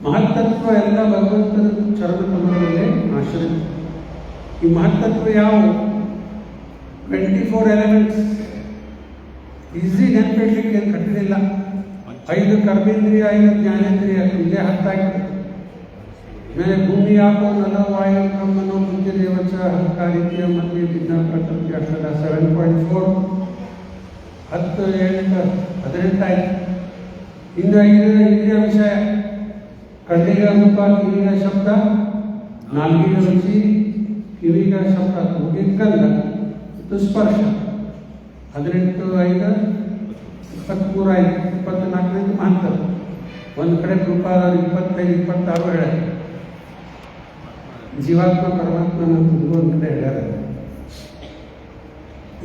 ಮಹತ್ತತ್ವ ಎಲ್ಲ ಭಗವಂತನ ಚರಣ ಕಮಲದಲ್ಲೇ ಆಶ್ರಯ. ಈ ಮಹತ್ತತ್ವ ಯಾವ? 24 ಎಲಿಮೆಂಟ್ಸ್. ಈಸಿ ನೆನಪಿಡ್ಲಿಕ್ಕೆ ಏನು ಕಠಿಣಿಲ್ಲ. 5 ಕರ್ಮೇಂದ್ರಿಯ, 5 ಜ್ಞಾನೇಂದ್ರಿಯ, ಇಲ್ಲೇ 10 ಆಗಿದೆ. ಮೇಲೆ ಭೂಮಿ ಆಪೋ ನಲ ವಾಯು ಬ್ರಹ್ಮನೋ ಬುದ್ಧಿರೇವಚ ಅಹಂಕಾರಿತ್ಯ ಮಧ್ಯ ಭಿನ್ನ ಪ್ರಕೃತಿ ಅಕ್ಷರ 7.4 10 8 18 ಆಯ್ತು. ಇನ್ನು ಇಂದ್ರಿಯ ವಿಷಯ, ಕಣ್ಣಿಗ ರೂಪ, ಕಿವಿಗ ಶಬ್ದ, ನಾಲ್ಗಿನ ರುಚಿ, ಕಿವಿಗ ಶಬ್ದ, ಮೂಗಿನ ಗಂಧ ಮತ್ತು ಸ್ಪರ್ಶ. 18 5 23 ಆಯ್ತು, 24 ಮಾಡ್ತಾರೆ. ಒಂದು ಕಡೆ ರೂಪಾದವ್ರು 25 26 ಹೇಳ್ಯಾರ. ಜೀವಾತ್ಮ ಪರಮಾತ್ಮನ ಒಂದು ಕಡೆ ಹೇಳ್ಯಾರ.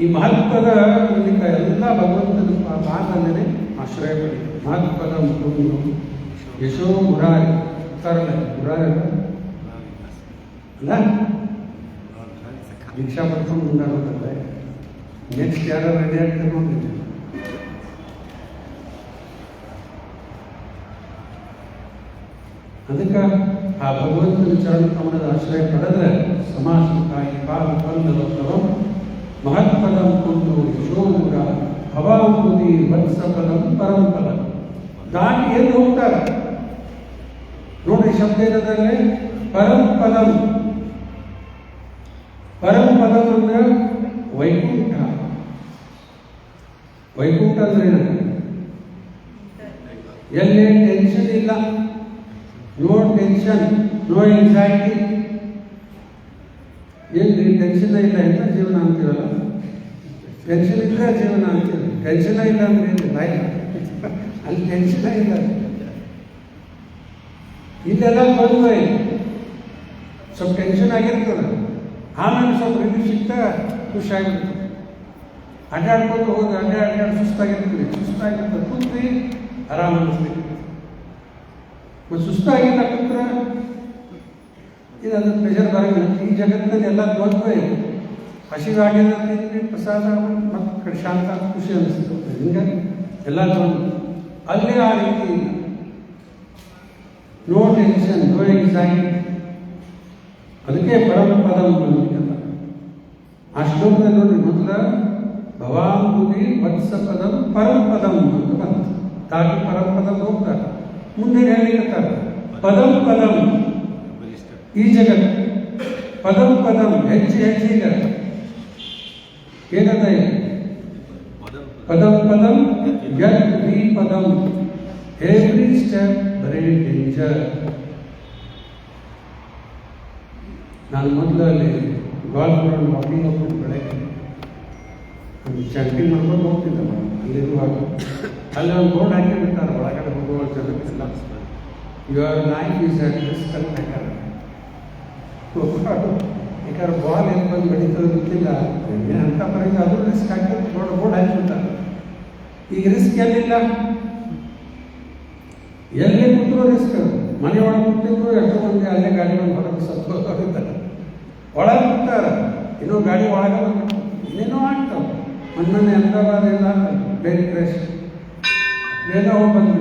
ಈ ಮಹತ್ವದ ಮೂಲಕ ಎಲ್ಲ ಭಗವಂತನ ಪಾದಲ್ಲೇ ಆಶ್ರಯ ಪಡಿ. ಮಹತ್ವದ ಮುಖಂಡು ಯಶೋ ಮುರಾರಿ ಅಂತಾರಲ್ಲ, ಮುರಾರಿ ಅಲ್ಲ, ಭಿಕ್ಷಾ ಪಡ್ಕೊಂಡು ಮುಂದಾಡೋದಲ್ಲ. ನೆಕ್ಸ್ಟ್ ಯಾರು ರೆಡಿ ಆಗ್ತಾರೆ ನೋಡಿದ್ದೆ. ಅದಕ್ಕೆ ಆ ಭಗವಂತನ ಚರಣ ಕಮಲದ ಆಶ್ರಯ ಪಡೆದ್ರೆ ಸಮಾಸಕ್ಕಾಗಿ ಪಾದ ಬಂದಲೋತ್ತಮ ಮಹತ್ಪದಂ ಕುಂದು ಯಶೋಮುರ ಭವಾಂಬುದಿ ವತ್ಸಪದಂ ಪರಂಪದ ದಾಟಿ ಎಲ್ಲಿ ಹೋಗ್ತಾರೆ ನೋಡ್ರಿ. ಶಬ್ದ ಇರೋದ್ರಲ್ಲೇ ಪರಂಪದಂ. ಪರಂಪದಂ ಅಂದ್ರೆ ವೈಕುಂಠ. ವೈಕುಂಠ ಅಂದ್ರೆ ಎಲ್ಲಿ ಟೆನ್ಷನ್ ಇಲ್ಲ, ನೋ ಟೆನ್ಷನ್, ನೋ ಎಂಗ್ಸೈಟಿ. ಏನ್ರಿ ಟೆನ್ಷನ್ ಇಲ್ಲ ಅಂತ ಜೀವನ ಅಂತೀರಲ್ಲ, ಟೆನ್ಷನ್ ಇದ್ರೆ ಜೀವನ ಅಂತೀರ. ಟೆನ್ಷನ್ ಇಲ್ಲ ಅಂದ್ರೆ ಏನಿಲ್ಲ, ಅಲ್ಲಿ ಟೆನ್ಷನ್ ಇಲ್ಲ. ಇಲ್ಲೆಲ್ಲ ಬಂದ್ರೆ ಸ್ವಲ್ಪ ಟೆನ್ಷನ್ ಆಗಿರ್ತದೆ, ಆಮೇಲೆ ಸ್ವಲ್ಪ ರಿಲೀಫ್ ಸಿಗ್ತಾ ಖುಷಿಯಾಗಿರ್ತದೆ. ಅಡ್ಡಾಡ್ಕೊಂಡು ಹೋಗಿ ಅಡ್ಡಾಡಿ ಸುಸ್ತಾಗಿರ್ತದೆ ಕೂತ್ರಿ ಆರಾಮ ಅನಿಸ್ತೀವಿ. ಮತ್ತು ಸುಸ್ತಾಗಿಲ್ಲ ಕೂತ್ರೆ ಇದನ್ನು ಪ್ರೆಷರ್ ಬರೋಂಗಿಲ್ಲ. ಈ ಜಗತ್ತಿನಲ್ಲಿ ಎಲ್ಲ ದೊಡ್ಡ ಹಸಿವಾಗಿಲ್ಲ ತಿಂದ್ರಿ ಪ್ರಸಾದ ಮತ್ತು ಕಡೆ ಶಾಂತ ಖುಷಿ ಅನಿಸ್ತದೆ. ಹಿಂಗೆ ಎಲ್ಲ ದೊಡ್ಡ ಅಲ್ಲೇ ಆ ರೀತಿ ಇಲ್ಲ. No tension, no anxiety. ಅದಕ್ಕೆ ಪರಮಪದ ಅಂತ ಆ ಶ್ಲೋಕದಲ್ಲಿ ನೋಡಿ. ಮೊದಲ ಭವಾಂಬುದಿ ವತ್ಸಪದಂ ಪರಂಪದಂ ಅಂತ ಬಂತು. ತಾಗಿ ಪರಂಪದಂ ಹೋಗ್ತಾರೆ, ಮುಂದೆ ಹೇಳಿರ್ತಾರೆ ಪದಂ ಪದಂ. ಈ ಜಗತ್ತು ಪದಂ ಪದಂ ಹೆಚ್ಚಿಗೆ ಏನದ ಪದಂ ಪದಂ ಯತ್ ವಿ ಪದಂ. ಎವ್ರಿ ಸ್ಟೆಪ್ ಬರೀ ಡೇಂಜರ್. ನಾನು ಮೊದಲಲ್ಲಿ ಗಾಲ್ಫ್ ಗ್ರೌಂಡ್ ವಾಕಿಂಗ್ ಹೋಗ್ಬಿಟ್ಟು ಬೆಳಗ್ಗೆ ಒಂದು ಚಾಂಪಿಂಗ್ ಮಾಡ್ಕೊಂಡು ಹೋಗ್ತಿದ್ದಲ್ಲ. ಅಲ್ಲಿರುವಾಗ ಅಲ್ಲಿ ಒಂದು ಬೋರ್ಡ್ ಹಾಕಿಬಿಡ್ತಾರೆ ಒಳಗಡೆ ಹೋಗುವ ಜನಕ್ಕೆಲ್ಲ, your life is at risk ಅಂತ ಹಾಕಾರ. ಯಾಕಂದ್ರೆ ಬಾಲ್ ಏನು ಬಂದು ಬೆಳೀತದೆ ಗೊತ್ತಿಲ್ಲ ಅಂತ ಬರೀ ಅದು ರಿಸ್ಕ್ ಹಾಕಿ ಬೋರ್ಡ್ ಹಾಕಿಬಿಡ್ತಾರೆ. ಈಗ ರಿಸ್ಕ್ ಎಲ್ಲಿಲ್ಲ, ಎಲ್ಲಿ ಕೂತ್ರು ರಿಸ್ಕ್. ಮನೆ ಒಳಗೆ ಕೂತಿದ್ರು ಎಷ್ಟೋ ಮಂದಿ ಅಲ್ಲೇ ಗಾಡಿ ಬಂದು ಹೊರಗೆ ಸತ್ತೋಗಿರ್ತಾರೆ. ಒಳಗೆ ಕೂತಾರೆ, ಇನ್ನೂ ಗಾಡಿ ಒಳಗೆ ಬಂದು ಏನೇನೋ ಆಗ್ತಾವೆ. ಮೊನ್ನೆ ಅಹಮದಾಬಾದ್ ಎಲ್ಲ ಬೇರೆ ಕ್ರೇಶ್ ಏನೋ ಹೋಗಿ ಬಂದು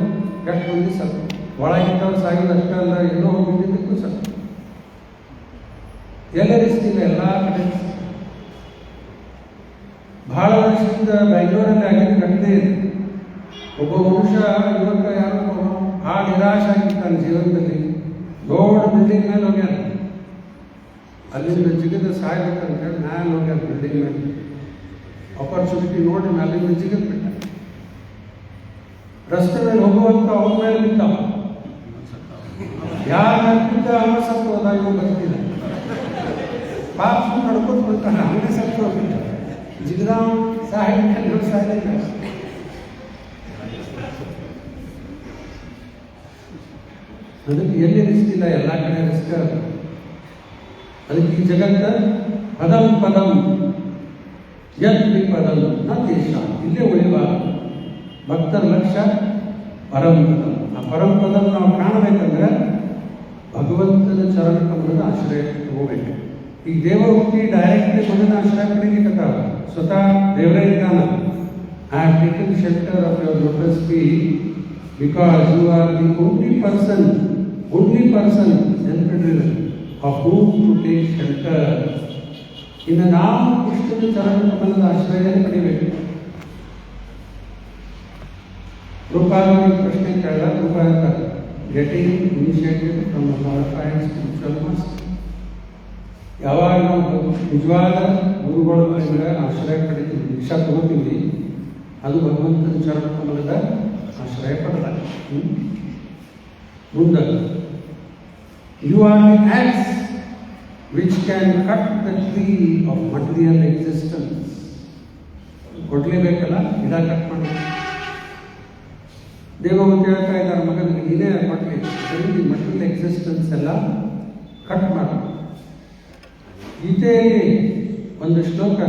ಎಷ್ಟು ಮಂದಿ ಸತ್ತು. ಒಳಗಿದ್ದವ್ರು ಸಾಗಿದ ಅಷ್ಟೇ ಅಲ್ಲ, ಎಲ್ಲೋ ಹೋಗಿದ್ದಕ್ಕೂ ಸತ್ತು. ಎಲ್ಲ ರಿಸ್ಕ್ ಇಲ್ಲ, ಎಲ್ಲ ಕಡೆ. ಬಹಳ ವರ್ಷದಿಂದ ಬೆಂಗಳೂರಲ್ಲಿ ಆಗಿದ್ದ ಘಟನೆ ಇದೆ. ಒಬ್ಬ ಮನುಷ್ಯ ಯುವಕ ಯಾರೋ ಆ ನಿರಾಶೆ ಆಗಿರ್ತಾನೆ ಜೀವನದಲ್ಲಿ. ದೊಡ್ಡ ಬಿಲ್ಡಿಂಗ್ ಮೇಲೆ ಹೋಗ್ಯಾನ, ಅಲ್ಲಿಂದ ಜಿಗಿದ ಸಾಯ್ಬೇಕಂತ ಹೇಳಿ ಮ್ಯಾಲೆ ಹೋಗ್ಯಾನ ಬಿಲ್ಡಿಂಗ್ ಮೇಲೆ. ಆಪರ್ಚುನಿಟಿ ನೋಡಿ ಅಲ್ಲಿಂದ ಜಿಗಿದ್ ಬಿಟ್ಟ. ರಸ್ತೆ ಮೇಲೆ ಹೋಗುವಂತ ಅವ್ರ ಮೇಲೆ ಬಿದ್ದಾವ. ಯಾರು ಬಿದ್ದ ಅವ ಸತ್ತು ಹೋದ, ಇವು ಬರ್ತಿಲ್ಲ. ಪಾಪ ನಡ್ಕೊಂಡು ಬರ್ತಾನೆ, ಅವನೇ ಸತ್ತು ಹೋಗ್ಬಿಟ್ಟ. ಜಿಗದಾವ್ ಸಾಹಿತ್ಯ ಸಾಹಿತ್ಯ. ಅದಕ್ಕೆ ಎಲ್ಲಿ ರಿಸ್ಕ್ ಇಲ್ಲ, ಎಲ್ಲ ಕಡೆ ರಿಸ್ಕ್. ಅದಕ್ಕೆ ಈ ಜಗತ್ತ ಪದಂ ಪದಂ ಯತ್ ವಿಪದಂ ನ ದೇಶ, ಇಲ್ಲೇ ಉಳಿವ ಭಕ್ತರ ಲಕ್ಷ್ಯ ಪರಂಪದಂ. ಆ ಪರಂಪದಂ ನಾವು ಕಾಣಬೇಕಂದ್ರೆ ಭಗವಂತನ ಚರಣ ಕಮಲದ ಆಶ್ರಯ ತಗೋಬೇಕು. ಈಗ ದೇವ ಹುಟ್ಟಿ ಡೈರೆಕ್ಟ್ಲಿ ಮನನ ಆಶ್ರಯ ಪಡೆಯಲಿಕ್ಕತ್ತಾವ. ಸ್ವತಃ ದೇವರೇ ಇದ್ದಾನ. I have taken shelter of your lotus feet because you are the only person ನೆನಪಿಡ್ರಿ of whom to take shelter. ಇನ್ನು ನಾವು ಕೃಷ್ಣನ ಚರಣ ಕಮಲದ ಆಶ್ರಯ ಪಡಿಬೇಕು. ರೂಪಾಯಿ ಪ್ರಶ್ನೆ ಕೇಳ ರೂಪಾಯಿ getting initiative from qualified spiritual master. ಯಾವಾಗ ನಾವು ನಿಜವಾದ ಗುರುಗಳ ಆಶ್ರಯ ಪಡಿತೀವಿ, ದೀಕ್ಷಾ ತಗೋತೀವಿ, ಅದು ಭಗವಂತನ ಚರಣ ಕಮಲದ ಆಶ್ರಯ ಪಡೆದ. ಮುಂದೆ you are the axe which can cut the tree of material existence. ಕೊಡ್ಲೇಬೇಕಲ್ಲ, ಗಿಡ ಕಟ್ ಮಾಡಿ. ದೇವವಂತ ಹೇಳ್ತಾ ಇದ್ದಾರೆ, ಮಗನಿಗೆ ನೀನೇ ಕೊಟ್ಟಲಿ, ಬರೀ ಮಟೀರಿಯಲ್ ಎಕ್ಸಿಸ್ಟೆನ್ಸ್ ಎಲ್ಲ ಕಟ್ ಮಾಡು. ಗೀತೆಯಲ್ಲಿ ಒಂದು ಶ್ಲೋಕ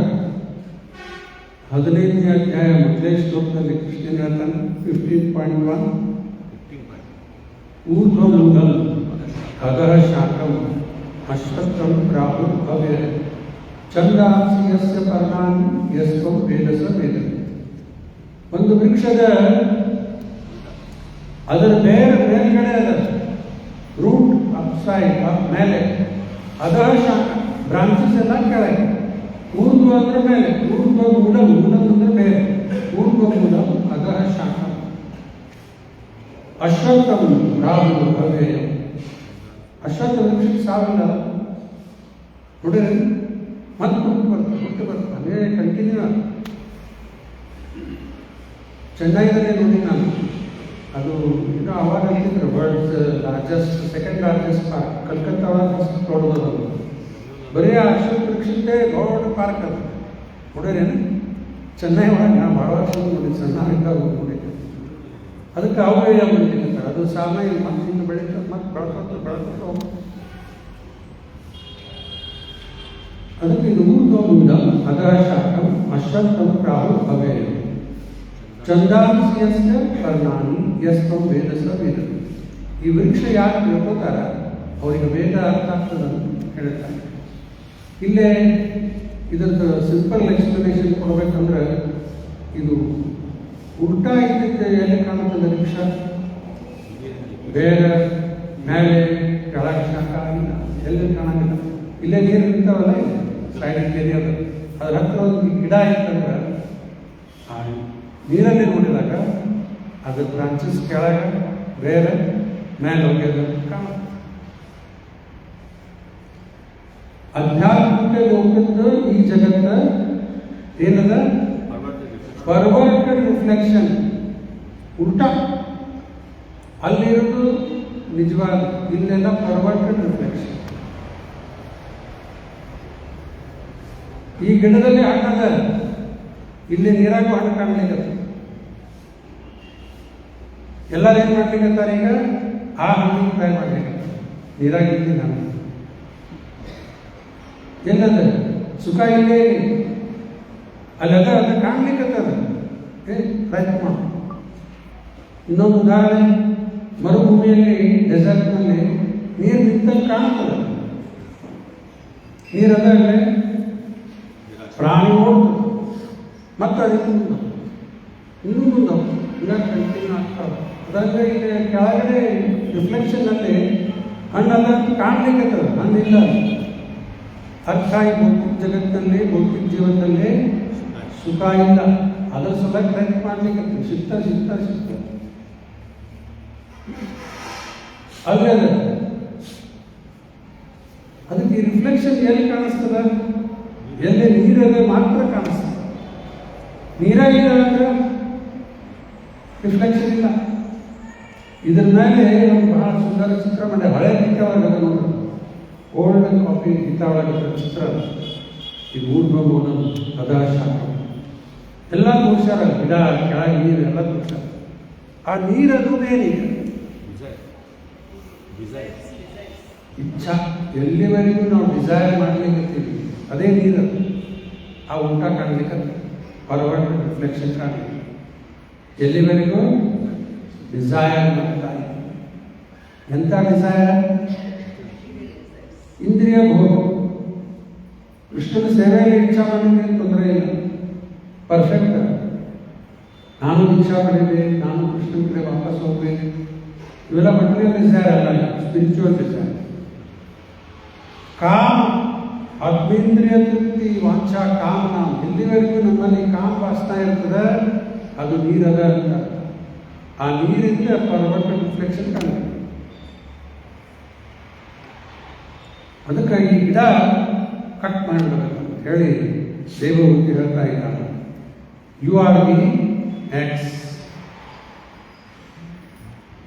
15ನೇ ಅಧ್ಯಾಯ ಮೊದಲೇ ಶ್ಲೋಕದಲ್ಲಿ ಕೃಷ್ಣ ಹೇಳ್ತಾನೆ 15.1 ಊರ್ಧ್ವಮೂಲಂ ಅಧಃ ಶಾಖಂ ಅಶ್ವತ್ಥಂ ಪ್ರಾಹುರ್ಭವ್ಯ ಛಂದಾಂಸಿ ಯಸ್ಯ ಪರ್ಣಾನಿ ಯಸ್ತ್ವಂ ವೇದಸ ವೇದ. ಒಂದು ವೃಕ್ಷದ ಅದರ ಮೇಲ್ಗಡೆ ಅದ ರೂಟ್ ಅಪ್ಸೈಡ್ ಮೇಲೆ, ಅಧಃ ಶಾಖ ಬ್ರಾಂಚಸ್ ಎಲ್ಲ ಕೆಳಗೆ, ಊರ್ಧ್ವ ಅಂದ್ರೆ ಮೇಲೆ, ಊರ್ಧ್ವ ಮೂಲಂ, ಮೂಲಂ ಅಂದ್ರೆ ಮೇಲೆ, ಊರ್ಧ್ವ ಮೂಲಂ ಅಧಃ ಶಾಖ ಅಶ್ವತ್ಥಂ ರಾಹುಲ್ ಭವ್ಯ. ಅಶ್ವತ್ಥ ವೃಕ್ಷಕ್ಕೆ ಸಾವಿಲ್ಲ ನೋಡಿರಿ, ಮತ್ತೆ ಹುಟ್ಟು ಬರ್ತದೆ ಅದೇ ಕಂಟಿನ್ಯೂ. ಚೆನ್ನೈನಲ್ಲಿ ನೋಡಿ ನಾನು, ಅದು ಇನ್ನೂ ಅವಾಗ ಅಂತಿದ್ರು world's largest, second largest park. Calcutta ಒಳಗೆ ಫಸ್ಟ್ ನೋಡ್ಬೋದು. ಬರೀ ಆ ಅಶ್ವತ್ಥ ವೃಕ್ಷಕ್ಕೆ ದೊಡ್ಡ ಪಾರ್ಕ್ ಅದು ನೋಡಿರೇನು. ಚೆನ್ನೈ ಒಳಗೆ ನಾವು ಭಾಳ ವರ್ಷ ನೋಡಿ, ಸಣ್ಣದಿಂದ ಹೋಗ್ಬಿಟ್ಟಿದ್ದೆ. ಅದಕ್ಕೆ ಅವೇ ಬಂದಿರ್ತಾರೆ, ಅದು ಸಾಮಾನ್ಯ ಮತ್ತೆ ಇನ್ನು ಬೆಳೀತದೆ, ಮತ್ತೆ ಬೆಳ್ಕೊತ ಹೋಗ್ತದೆ. ಅದಕ್ಕೆ ಇದು ಊರ್ಧ್ವಮೂಲ ಅಧಃ ಶಾಖಂ ಅಶ್ವತ್ಥಂ ಪ್ರಾಹುರ್ಭವ್ಯ ಛಂದಾಂಸಿ ಯಸ್ಯ ಪರ್ಣಾನಿ ಯಸ್ತ್ವಂ ವೇದಸ ವೇದ. ಈ ವೃಕ್ಷ ಯಾರು ತಿಳ್ಕೋತಾರ ಅವರಿಗೆ ವೇದ ಅರ್ಥ ಆಗ್ತದೆ ಅಂತ ಹೇಳ್ತಾರೆ. ಇಲ್ಲೇ ಇದರದ್ದು ಸಿಂಪಲ್ ಎಕ್ಸ್ಪ್ಲನೇಷನ್ ಕೊಡ್ಬೇಕಂದ್ರೆ, ಇದು ಉಲ್ಟಾ ಇದ್ದಿದ್ದು ಎಲ್ಲಿ ಕಾಣುತ್ತದೆ ವೃಕ್ಷ? ಬೇರೆ ಮೇಲೆ ಕೆಳಗೆ ಶಾಖ ಇಲ್ಲ, ಎಲ್ಲಿ ಕಾಣಂಗಿಲ್ಲ. ಇಲ್ಲೇ ನೀರು ಇರ್ತಾವಲ್ಲ, ಸೈಡ್ ಏರಿಯಾ ಅದ್ರ ಹತ್ರ ಒಂದು ಗಿಡ ಇತ್ತಂದ್ರೆ ಆ ನೀರಲ್ಲಿ ನೋಡಿದಾಗ ಅದ್ರ ಬ್ರಾಂಚಸ್ ಕೆಳಗೆ ಬೇರೆ ಮೇಲೆ ಹೋಗ್ಯದ ಕಾಣುತ್ತೆ. ಅಧ್ಯಾತ್ಮಕ್ಕೆ ಲೋಕದ ಈ ಜಗತ್ತ ಏನದ? ಪರ್ವರ್ಟೆಡ್ ರಿಫ್ಲೆಕ್ಷನ್, ಉಲ್ಟಾ. ಅಲ್ಲಿರೋದು ನಿಜವಾದ, ಇಲ್ಲೆಲ್ಲ ಪರ್ವರ್ಟೆಡ್ ರಿಫ್ಲೆಕ್ಷನ್. ಈ ಗಿಡದಲ್ಲಿ ಹಣ್ಣದ, ಇಲ್ಲಿ ನೀರಾಗೂ ಹಣ್ಣು ಕಾಣ್ಲಿಕ್ಕೆ ಎಲ್ಲರೂ ಏನ್ ಮಾಡ್ಲಿಕ್ಕಂತಾರೆ ಈಗ? ಆ ಹಣ್ಣಿಗೆ ಟ್ರೈ ಮಾಡ್ಲಿಕ್ಕೆ ನೀರಾಗಿ ಇದ್ದೀನಿ ನಾನು. ಎಲ್ಲದ ಸುಖ ಇಲ್ಲೇ ಅಲ್ಲದ ಅದು ಕಾಣ್ಲಿಕ್ಕತ್ತದ, ಪ್ರಯತ್ನ ಮಾಡು. ಇನ್ನೊಂದು ಉದಾಹರಣೆ, ಮರುಭೂಮಿಯಲ್ಲಿ ಡೆಸರ್ಟ್ನಲ್ಲಿ ನೀರು ನಿಂತಲ್ಲಿ ಕಾಣ್ತದೆ, ನೀರದ ಪ್ರಾಣಿ ಓಡ್ತದೆ, ಮತ್ತು ಅದಕ್ಕೆ ಮುಂದೆ ಇನ್ನೂ ಮುಂದೆ ಹಿಂಗಾಗಿ ಕಂಟಿನ್ಯೂ ಆಗ್ತವೆ. ಅದರಲ್ಲಿ ಇಲ್ಲಿ ಕೆಳಗಡೆ ರಿಫ್ಲೆಕ್ಷನ್ನಲ್ಲಿ ಹಣ್ಣೆಲ್ಲ ಕಾಣ್ಲಿಕ್ಕತ್ತದ, ಹಣ್ಣಿಲ್ಲ. ಅರ್ಥ ಈ ಭೌತಿಕ ಜಗತ್ತಿನಲ್ಲಿ, ಭೌತಿಕ ಜೀವನದಲ್ಲಿ ಸುಖ ಇಲ್ಲ. ಅದರ ಸಲುವಾಗಿ ಪ್ರಯತ್ನ ಮಾಡ್ಲಿಕ್ಕೆ ಸಿಗ್ತಾ ಅಲ್ಲೇ ಅದ. ಅದಕ್ಕೆ ಈ ರಿಫ್ಲೆಕ್ಷನ್ ಎಲ್ಲಿ ಕಾಣಿಸ್ತದ? ಎಲ್ಲಿ ನೀರದೆ ಮಾತ್ರ ಕಾಣಿಸ್ತದೆ. ನೀರಾಗಿಲ್ಲ ಅಂದ್ರೆ ರಿಫ್ಲೆಕ್ಷನ್ ಇಲ್ಲ. ಇದ್ರ ಮೇಲೆ ಒಂದು ಬಹಳ ಸುಂದರ ಚಿತ್ರ ಮಾಡಿ, ಹಳೆ ಗೀತಾವಾಗ ನೋಡ್ರಿ, ಓಲ್ಡ್ ಕಾಪಿ ಗೀತಾವಾಗ ಚಿತ್ರ. ಇದು ಊರ್ಧ್ವಮೂಲ ಅಧಃ ಶಾಖ ಎಲ್ಲ ತೋರ್ಸ್ಯಾರ, ಗಿಡ ಕೆಳಗೆ ನೀರು ಎಲ್ಲ ತೋರ್ಸ್ಯಾರ. ಆ ನೀರು ಅನ್ನೋದೇನೀಗ ಇಚ್ಛಾ. ಎಲ್ಲಿವರೆಗೂ ನಾವು ಡಿಸೈರ್ ಮಾಡ್ಲಿಕ್ಕತ್ತೀವಿ ಅದೇ ನೀರು. ಆ ಊಟ ಕಾಣ್ಲಿಕ್ಕೆ ಫಾರ್ವರ್ಡ್ ರಿಫ್ಲೆಕ್ಷನ್ ಕಾಣಲಿಕ್ಕೆ ಎಲ್ಲಿವರೆಗೂ ಡಿಸೈರ್ ಮಾಡ್ತಾ ಇದೆ. ಎಂಥ ಡಿಸೈರ್? ಇಂದ್ರಿಯ ಭೋಗ. ಕೃಷ್ಣನ ಸೇವೆಯಲ್ಲಿ ಇಚ್ಛಾ ಮಾಡಿದ್ರೆ ತೊಂದರೆ ಇಲ್ಲ, ಪರ್ಫೆಕ್ಟ್. ನಾನು ಇಚ್ಛಾ ಪಡೀಬೇಕು, ನಾನು ಕೃಷ್ಣನ ಕಡೆ ವಾಪಸ್ ಹೋಗ್ಬೇಕು, ಇವೆಲ್ಲ ಮಟೀರಿಯಲ್ ಡಿಸೈರ್ ಅಲ್ಲ, ಸ್ಪಿರಿಚುವಲ್ ಡಿಸೈರ್. ಕಾಮ, ಆತ್ಮೇಂದ್ರಿಯ ತೃಪ್ತಿ, ವಾಂಛಾ, ಕಾಮ. ಎಲ್ಲಿವರೆಗೂ ನಮ್ಮಲ್ಲಿ ಕಾಮ ವಾಸನ ಇರ್ತದೆ ಅದು ನೀರದ ಅಂತ. ಆ ನೀರಿಂದ ಪರ್ವತ ರಿಫ್ಲೆಕ್ಷನ್ ಕಾಣುತ್ತೆ. ಅದಕ್ಕೆ ಈ ಗಿಡ ಕಟ್ ಮಾಡಬೇಕು ಅಂತ ಹೇಳಿ ದೇವಮೂರ್ತಿ ಹೇಳ್ತಾ ಇದ್ದಾನೆ. You are the ex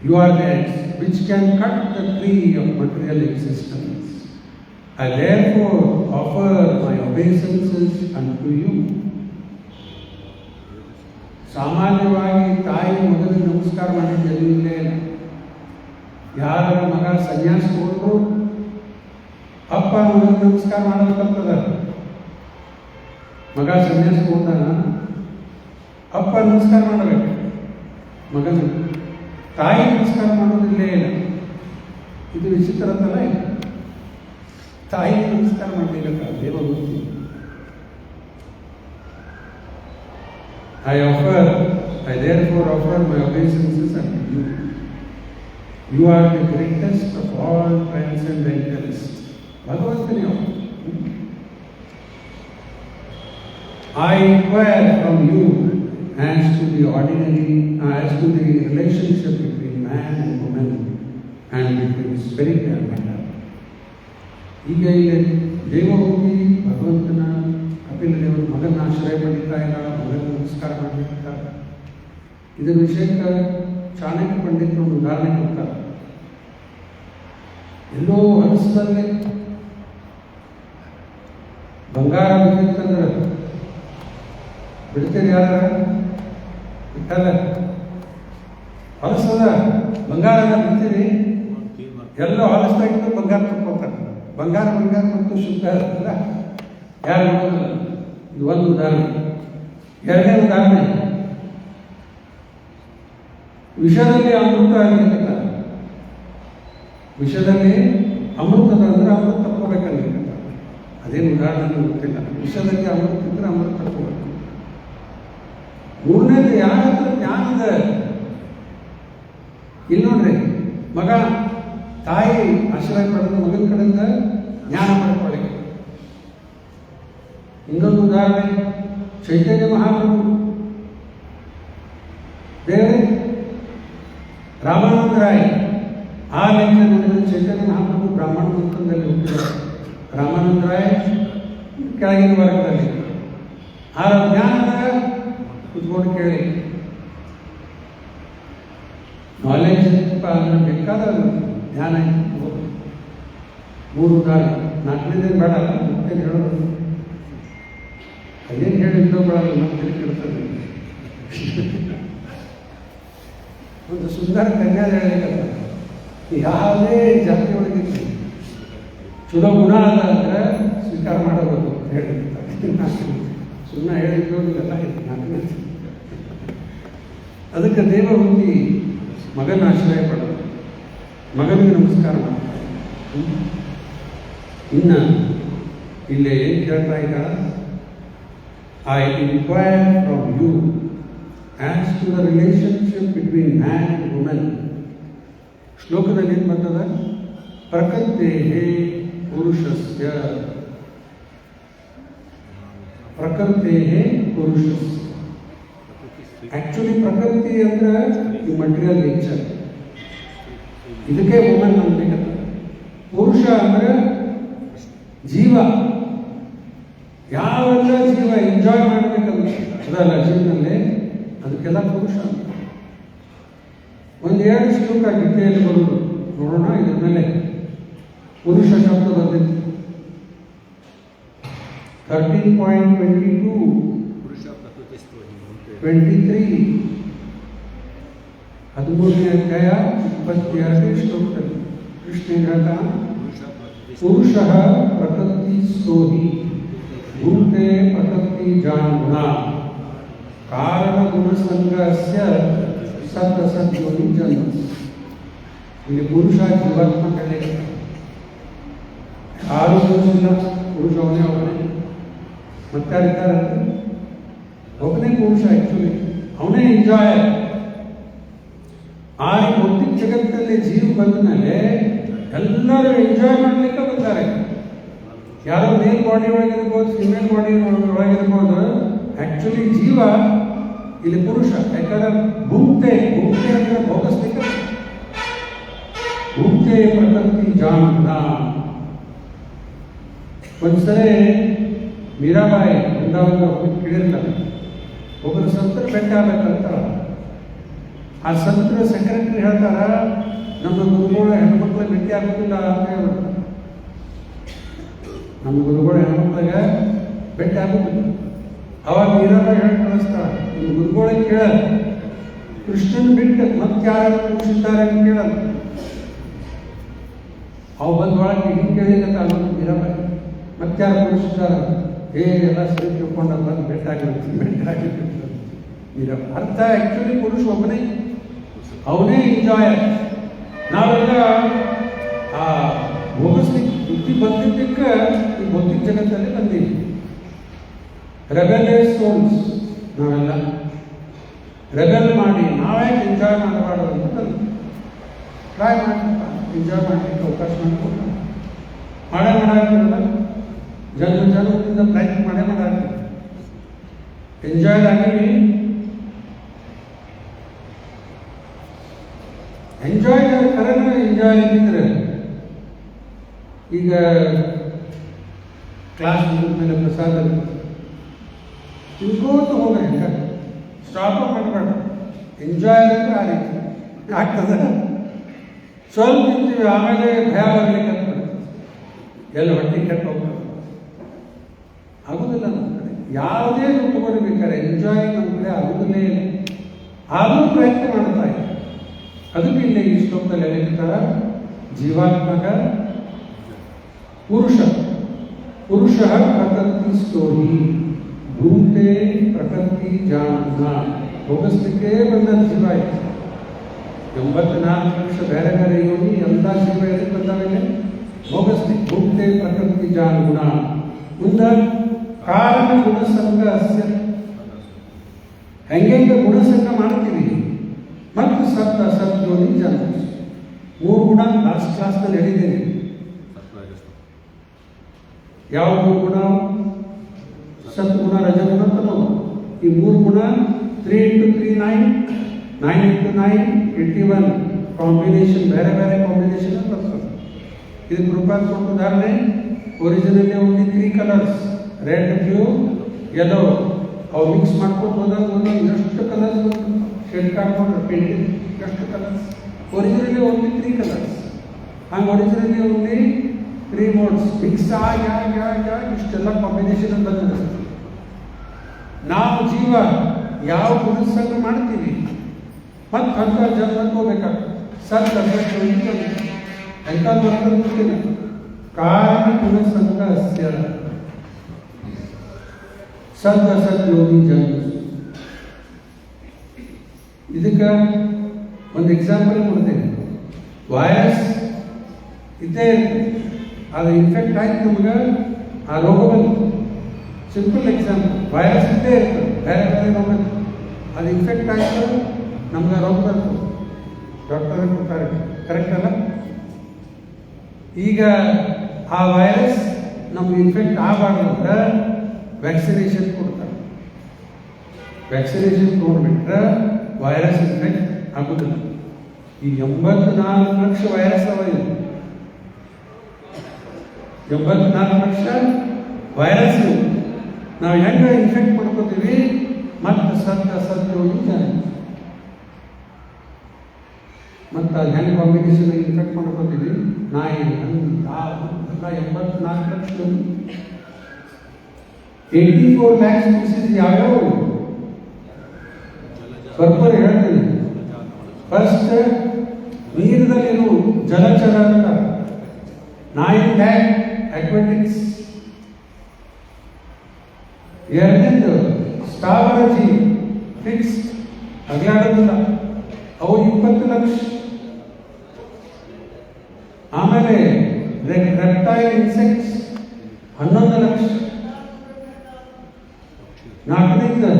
You are the axe which can cut the tree of material existence. I therefore offer my obeisances unto you. ಸಾಮಾನ್ಯವಾಗಿ ತಾಯಿ ಮಗನಿಗೆ ನಮಸ್ಕಾರ ಮಾಡಿದ್ದು ಎಲ್ಲಿಲ್ಲೇ ಇಲ್ಲ. ಯಾರ ಮಗ ಸನ್ಯಾಸ ತಗೊಂಡ್ರು ಅಪ್ಪ ಮಗನಿಗೆ ನಮಸ್ಕಾರ ಮಾಡಬೇಕಂತದ. ಮಗ ಸನ್ಯಾಸ ತಗೊಂಡಾಗ ಅಪ್ಪ ನಮಸ್ಕಾರ ಮಾಡಬೇಕು ಮಗನಿಗೆ. ತಾಯಿ ನಮಸ್ಕಾರ ಮಾಡೋದಿಲ್ಲೇ ಇಲ್ಲ. ಇದು ವಿಚಿತ್ರ ಥರ ಇಲ್ಲ. ತಾಯಿ ನಮಸ್ಕಾರ ಮಾಡಲಿಲ್ಲ ದೇವಮೂರ್ತಿ. I therefore offer my obeisances unto you. You are the greatest of all transcendentalists. Bhagavantani. I inquire from you as to the relationship between man and woman and between spirit and matter. ಈಗ ಇಲ್ಲಿ ದೇವಭೂಮಿ ಭಗವಂತನ ಕಪಿಲ ದೇವರು ಮಗನ ಆಶ್ರಯ ಪಡಿತಾ ಇಲ್ಲ, ಮಗನ ನಮಸ್ಕಾರ ಮಾಡಿರ್ತಾರೆ. ಇದರ ವಿಷಯಕ್ಕೆ ಚಾಣಕ್ಯ ಪಂಡಿತರು ಒಂದು ಉದಾಹರಣೆ ಕೊಡ್ತಾರೆ. ಎಲ್ಲೋ ಹಲಸದಲ್ಲಿ ಬಂಗಾರ ಬಿದ್ದಿತ್ತಂದ್ರೆ ಬಿಡ್ತೀರಿ ಯಾರ ಬಿಟ್ಟಲ್ಲ. ಹೊಲಸದ ಬಂಗಾರದ ಬಿಡ್ತೀರಿ, ಎಲ್ಲ ಹೊಲಸ್ದಾಗಿದ್ದು ಬಂಗಾರ ತಕ್ಕೋತಾರೆ. ಬಂಗಾರ ಮತ್ತು ಶುದ್ಧ ಅಲ್ಲ, ಯಾರು ಮಾಡೋದಿಲ್ಲ. ಇದು ಒಂದು ಉದಾಹರಣೆ. ಎರಡನೇ ಉದಾಹರಣೆ, ವಿಷದಲ್ಲಿ ಅಮೃತ ಆಗಿರ್ತಕ್ಕ. ವಿಷದಲ್ಲಿ ಅಮೃತದ ಅಂದ್ರೆ ಅಮೃತ ತಕ್ಕೋಬೇಕಂತ. ಅದೇನು ಉದಾಹರಣೆ ಗೊತ್ತಿಲ್ಲ. ವಿಷದಲ್ಲಿ ಅಮೃತ ಇದ್ರೆ ಅಮೃತ ತಕ್ಕೋಬೇಕು. ಮೂರನೇದು ಯಾವ ಜ್ಞಾನದ. ಇಲ್ಲಿ ನೋಡ್ರಿ, ಮಗ ತಾಯಿ ಆಶ್ರಯ ಪಡೆದು ಮಗನ ಕಡೆಯಿಂದ ಜ್ಞಾನ ಪಡ್ಕೊಳ್ಳಿ. ಇನ್ನೊಂದು ಉದಾಹರಣೆ, ಚೈತನ್ಯ ಮಹಾಪ್ರಭು ಬೇರೆ ರಾಮಾನಂದ ರಾಯ್. ಆ ಲೆಕ್ಕ ಚೈತನ್ಯ ಮಹಾಪ್ರಭು ಬ್ರಾಹ್ಮಣ ಮಂತ್ರದಲ್ಲಿ ಹುಟ್ಟಿದ್ದಾರೆ. ರಾಮಾನಂದ ರಾಯ್ ಕೆಳಗಿನ ವರ್ಗದಲ್ಲಿ. ಆ ಜ್ಞಾನದ ಕುತ್ಕೊಂಡು ಕೇಳಿ. ನಾಲೆಜ್ ಅಂದ್ರೆ ಬೇಕಾದ ಜ್ಞಾನ ಮೂರು ಉದಾಹರಣೆ. ನಾಲ್ಕನೇದೇನು ಬೇಡ, ಮತ್ತೆ ಹೇಳೋದು ಅದೇನು ಹೇಳಿದ್ದೋ ಬೇಡ, ಮತ್ತೆ ಕೇಳ್ತದೆ. ಒಂದು ಸುಂದರ ಕನ್ಯಾದ ಹೇಳಿಕಲ್ಲ, ಯಾವುದೇ ಜಾತಿ ಒಳಗಿತ್ತು ಚಲೋ ಗುಣ ಅದ ಅಂದ್ರೆ ಸ್ವೀಕಾರ ಮಾಡೋದು ಅಂತ ಹೇಳಿರ್ತಾರೆ. ಸುಮ್ಮನೆ ಹೇಳಿದ್ದೋದಿಲ್ಲ ಇದು ನಾಲ್ಕನೇ. ಅದಕ್ಕೆ ದೇವಭೂತಿ ಮಗನ ಆಶ್ರಯ ಪಡೋದು, ಮಗನಿಗೆ ನಮಸ್ಕಾರ ಮಾಡ್ತಾರೆ. ಇನ್ನು ಇಲ್ಲೇ ಏನು ಕೇಳ್ತಾ ಈಗ, I inquire from you as to the relationship between man and women. ಶ್ಲೋಕದಲ್ಲಿ ಏನು ಬರ್ತದ? ಪ್ರಕೃತಿ ಪುರುಷಸ್ಯ, ಪ್ರಕೃತಿ ಪುರುಷಸ್ಯ. ಆಕ್ಚುಲಿ ಪ್ರಕೃತಿ ಅಂದ್ರೆ ಈ ಮಟೀರಿಯಲ್ ನೇಚರ್, ಇದಕ್ಕೆ ವುಮೆನ್ ಅನ್ಬೇಕಂತ. ಪುರುಷ ಅಂದ್ರೆ ಜೀವ, ಯಾವೆಲ್ಲ ಜೀವ ಎಂಜಾಯ್ ಮಾಡ್ಬೇಕಂತ ಅದಲ್ಲ ಜೀವನದಲ್ಲಿ, ಅದಕ್ಕೆಲ್ಲ ಪುರುಷ. ಒಂದೆರಡು ಶ್ಲೋಕ ಗೀತೆಯಲ್ಲಿ ಬರುವುದು ನೋಡೋಣ. ಇದ್ರ ಮೇಲೆ ಪುರುಷ ಶಬ್ದ ಬಂದಿತ್ತು. 13.22 23 13ನೇ ಅಧ್ಯಾಯ 22ನೇ ಶ್ಲೋಕದಲ್ಲಿ ಕೃಷ್ಣ ಹೇಳ್ತಾ, ಪುರುಷ ಪ್ರಕೃತಿ ಸ್ತೋಹಿ ಭೂತೆ ಪ್ರಕೃತಿ ಜಾನುಗುಣ ಕಾರಣ ಗುಣಸಂಗಸ್ಯ ಸತ್ ಸದ್ಯೋನಿ ಜನ್ಮ. ಇಲ್ಲಿ ಪುರುಷ ಜೀವಾತ್ಮ ಕಲೆ ಯಾರು ಪುರುಷಿಲ್ಲ, ಪುರುಷ ಅವನೇ. ಮತ್ತಾರಿದ್ದಾರೆ ಒಬ್ಬನೇ ಪುರುಷ. ಆಕ್ಚುಲಿ ಅವನೇ ಎಂಜಾಯ್. ಆ ಭೌತಿಕ ಜಗತ್ತಿನಲ್ಲಿ ಜೀವ ಬಂದ ಮೇಲೆ ಎಲ್ಲರೂ ಎಂಜಾಯ್ ಮಾಡಲಿಕ್ಕೆ ಬಂದಾರೆ. ಯಾರೋ ಮೇಲ್ ಬಾಡಿ ಒಳಗಿರ್ಬೋದು, ಫಿಮೇಲ್ ಬಾಡಿ ಒಳಗಿರ್ಬೋದು. ಆಕ್ಚುಲಿ ಜೀವ ಇಲ್ಲಿ ಪುರುಷ. ಯಾಕಂದ್ರೆ ಭೂತೆ ಅಂದ್ರೆ ಭೌತಿಕ, ಭೂತೆ ಪ್ರಕೃತಿ ಜಾನುಗುಣ. ಒಂದ್ಸರಿ ಮೀರಾಬಾಯಿ ವೃಂದಾವನ ಕೇಳಿರ್ತಾರೆ, ಒಬ್ಬರು ಸಂತರ ಭೇಟಿ ಆಗ್ಬೇಕಂತ ಆ ಸಂತರ ಸೆಕ್ರೆಟರಿ ಹೇಳ್ತಾರ, ನಮ್ಮ ಗುರುಗಳು ಹೆಣ್ಮಕ್ಳ ಭೇಟಿ ಆಗೋದಿಲ್ಲ ಅಂತ ಹೇಳ್ಬಿಡ್ತಾರೆ. ನಮ್ಮ ಗುರುಗಳು ಹೆಣ್ಮಕ್ಳಿಗೆ ಭೇಟಿ ಆಗೋದಿಲ್ಲ. ಅವಾಗ ಮೀರಾಬಾಯಿ ಹೇಳಿ ಕಳಿಸ್ತಾಳ, ನಿಮ್ಮ ಗುರುಗಳಿಗೆ ಕೇಳ, ಕೃಷ್ಣನ್ ಬಿಟ್ಟು ಮತ್ತೆ ಯಾರು ಕೂರಿಸಿದ್ದಾರೆ ಅಂತ ಕೇಳಲ್ಲ. ಅವು ಬಂದ ಒಳಗೆ ಹಿಂಗೆ ಕೇಳಿದ ಮೀರಾಬಾಯಿ ಮತ್ತೆ ಯಾರು ಕೂರಿಸಿದ್ದಾರೆ, ಎಲ್ಲ ಸರಿ ತಿಳ್ಕೊಂಡ ಬಂದು ಭೇಟಾಗಿರ್ತಾರೆ ಮೀರಾಬಾಯಿ. ಅರ್ಥ ಆ್ಯಕ್ಚುಲಿ ಪುರುಷ ಒಬ್ಬನೇ, ಅವನೇ ಎಂಜಾಯರ್. ನಾವೆಲ್ಲ ಆ ಭೋಗಿಸ್ಲಿಕ್ಕೆ ಬುದ್ಧಿ ಬಂದಿದ್ದಕ್ಕೆ ಈ ಭೌತಿಕ ಜಗತ್ತಲ್ಲಿ ಬಂದೀವಿ. ರೆಬೆಲಿಯಸ್ ಸೋಲ್ಸ್ ನಾವೆಲ್ಲ ರೆಬೆಲ್ ಮಾಡಿ ನಾವ್ಯಾಕೆ ಎಂಜಾಯ್ ಮಾಡಬಾರ್ದು ಅಂತ ಟ್ರೈ ಮಾಡ್ತಿಪ್ಪ, ಎಂಜಾಯ್ ಮಾಡಲಿಕ್ಕೆ ಅವಕಾಶ ಮಾಡಿಕೊಟ್ಟು ಮಾಡಾಕಿರಲ್ಲ. ಜನ್ಮದಿಂದ ಪ್ರಯತ್ನ ಮಾಡಾಕಿರಿ, ಎಂಜಾಯ್ ಆಗಿವಿ. ಎಂಜಾಯ್ ಕರೆನ ಎಂಜಾಯ್ ಆಗಿದ್ರೆ ಈಗ ಕ್ಲಾಸ್ ಮುಗಿದ ಮೇಲೆ ಪ್ರಸಾದ ತಿನ್ಕೋತ ಹೋಗ್ರಿ, ಸ್ಟಾಪ್ ಮಾಡಬೇಡ. ಎಂಜಾಯ್ ಅಂದ್ರೆ ಆ ರೀತಿ ಆಗ್ತದೆ. ಸ್ವಲ್ಪ ತಿಂತೀವಿ, ಆಮೇಲೆ ಭಯ ಬರ್ಲಿಕ್ಕೆ ಆಗ್ತದೆ, ಎಲ್ಲ ಹೊಟ್ಟೆ ಕೆಟ್ಟು ಹೋಗ್ತದೆ, ಆಗೋದಿಲ್ಲ ನಮ್ಮ ಕಡೆ. ಯಾವುದೇ ತಗೊಳ್ಬೇಕಾರೆ ಎಂಜಾಯ್ ನಮ್ಮ ಕಡೆ ಆಗೋದಿಲ್ಲೇ ಇಲ್ಲ. ಆದರೂ ಪ್ರಯತ್ನ ಮಾಡ್ತಾ ಇದೆ. ಅದಕ್ಕೆ ಇಲ್ಲಿ ಈ ಶ್ಲೋಕದಲ್ಲಿ ಹೇಳಿರ್ತಾರ, ಜೀವಾತ್ಮಕ ಪುರುಷ ಪ್ರಕೃತಿ ಸ್ತೋಹಿ ಭೂತೆ ಪ್ರಕೃತಿ ಜಾನ. ಭೋಗಿಸ್ಲಿಕ್ಕೆ ಬಂದ ಜೀವ ಇದೆ. 84 ಲಕ್ಷ ಬೇರೆ ಬೇರೆ ಯೋಗಿ ಎಲ್ಲ ಜೀವ ಎಲ್ಲಿ ಬಂದಾವೆ ಭೋಗಿಸ್ಲಿಕ್ಕೆ. ಭೂತೆ ಪ್ರಕೃತಿ ಜಾನ. ಮುಂದೆ ಕಾರಣ ಗುಣಸಂಗ ಅಸ್ಯ, ಹೆಂಗೆ ಗುಣಸಂಗ ಮಾಡ್ತೀವಿ. ಮತ್ತು ಸತ್ ಅಸತ್ ಯೋಗಿ ಜನ. 3 ಗುಣ ಲಾಸ್ಟ್ ಕ್ಲಾಸ್ನಲ್ಲಿ ಹೇಳಿದ್ದೇನೆ. ಯಾವ 3 ಗುಣ? ಸತ್ಗುಣ, ರಜಗುಣ, ತಮೋಗುಣ. ಈ 3 ಗುಣ 3 × 3 9, 9 × 9 81 ಕಾಂಬಿನೇಷನ್, ಬೇರೆ ಬೇರೆ ಕಾಂಬಿನೇಷನ್ ಬರ್ತದೆ. ಇದಕ್ಕೆ ರೂಪಾಯಿ ಕೊಟ್ಟು ಉದಾಹರಣೆ, originally only 3 colours, red, blue, yellow. ಅವು ಮಿಕ್ಸ್ ಮಾಡ್ಕೊಂಡು ಹೋದಾಗ ಎಷ್ಟು ಕಲರ್ಸ್ ಬರ್ತದೆ. ಶೇಡ್ ಕಾಡ್ಕೊಂಡ್ರೆ ಪೇಂಟಿಂಗ್ ಎಷ್ಟು ಕಲರ್ಸ್. Originally only 3 colours. ಹಂಗೆ ಒರಿಜಿನಲಿ ಓನ್ಲಿ 3 ಮೋಡ್ಸ್ ಮಿಕ್ಸ್ ಆಗಿ ಇಷ್ಟೆಲ್ಲ ಕಾಂಬಿನೇಷನ್ ಬಂದಿದೆ. ನಾವು ಜೀವ ಯಾವ ಗುಣಸಂಗ ಮಾಡ್ತೀವಿ ಮತ್ತು ಅಂತ ಜನ್ಮಕ್ಕೆ ಹೋಗ್ಬೇಕಾಗ್ತದೆ. ಸತ್ ಎಂತ ಗೊತ್ತಿಲ್ಲ. ಕಾರಣ ಗುಣಸಂಗ ಅಸ್ಯ ಸದ್ ಅಸತ್ ಯೋಗಿ ಜನ್ಮ. ಇದಕ್ಕೆ ಒಂದು ಎಕ್ಸಾಂಪಲ್ ಕೊಡ್ತೇನೆ. ವೈರಸ್ ಇದ್ದೇ ಇರ್ತದೆ, ಅದು ಇನ್ಫೆಕ್ಟ್ ಆಯ್ತು ನಮ್ಗೆ, ಆ ರೋಗ ಬಂತು. ಸಿಂಪಲ್ ಎಕ್ಸಾಂಪಲ್, ವೈರಸ್ ಇದ್ದೇ ಇರ್ತದೆ, ಬೇರೆ ಬೇರೆ ರೋಗ ಅದು ಇನ್ಫೆಕ್ಟ್ ಆಯಿತು, ನಮ್ಗೆ ರೋಗ ಬಂತು, ಡಾಕ್ಟರ್ ಕೊಡ್ತಾರೆ, ಕರೆಕ್ಟ್ ಅಲ್ಲ? ಈಗ ಆ ವೈರಸ್ ನಮ್ಗೆ ಇನ್ಫೆಕ್ಟ್ ಆಗಬಾರ್ದು ಅಂದ್ರೆ ವ್ಯಾಕ್ಸಿನೇಷನ್ ಕೊಡ್ತಾರೆ. ವ್ಯಾಕ್ಸಿನೇಷನ್ ತೊಗೊಂಡ್ಬಿಟ್ರೆ ವೈರಸ್ ಇನ್ಫೆಕ್ಟ್ ಆಗೋದಿಲ್ಲ. ಈ 84 ಲಕ್ಷ ವೈರಸ್ ಅವ. ಇದು 84 ಲಕ್ಷ ವೈರಸ್ ನಾವು ಹೆಂಗೆ ಇನ್ಫೆಕ್ಟ್ ಮಾಡ್ಕೋತೀವಿ. ಮತ್ತು ಸತ್ ಅಸತ್ ಯೋಗಿ ಜನ. ಮತ್ತು ಅದು ಹೆಂಗೆ ಕಾಂಬಿನೇಷನ್ ಇನ್ಫೆಕ್ಟ್ ಮಾಡ್ಕೋತೀವಿ. ನಾಯಿ, ಹಣ್ಣು, ಹಾವು ಎಲ್ಲ 84 ಲಕ್ಷ. 84 ಲ್ಯಾಕ್ ಸ್ಪೀಸೀಸ್ ಯಾವ್ಯಾವು ಬರ್ಬರಿ ಹೇಳ್ತೀನಿ. ಫಸ್ಟ್ ನೀರಿನಲ್ಲಿರು ಜಲಚರ ಅಂತ, 9 ಲ್ಯಾಕ್ ಅಕ್ವಾಟಿಕ್ಸ್. ಎರಡನೇದು ಸ್ಥಾವರ ಜೀವಿ, ಫಿಕ್ಸ್, ಅಗ್ಲಾಡೋದಿಲ್ಲ, ಅವು 20 ಲಕ್ಷ. ಆಮೇಲೆ ರೆಪ್ಟೈಲ್ ಇನ್ಸೆಕ್ಟ್ಸ್ 11 ಲಕ್ಷ. ನಾಲ್ಕನೇದು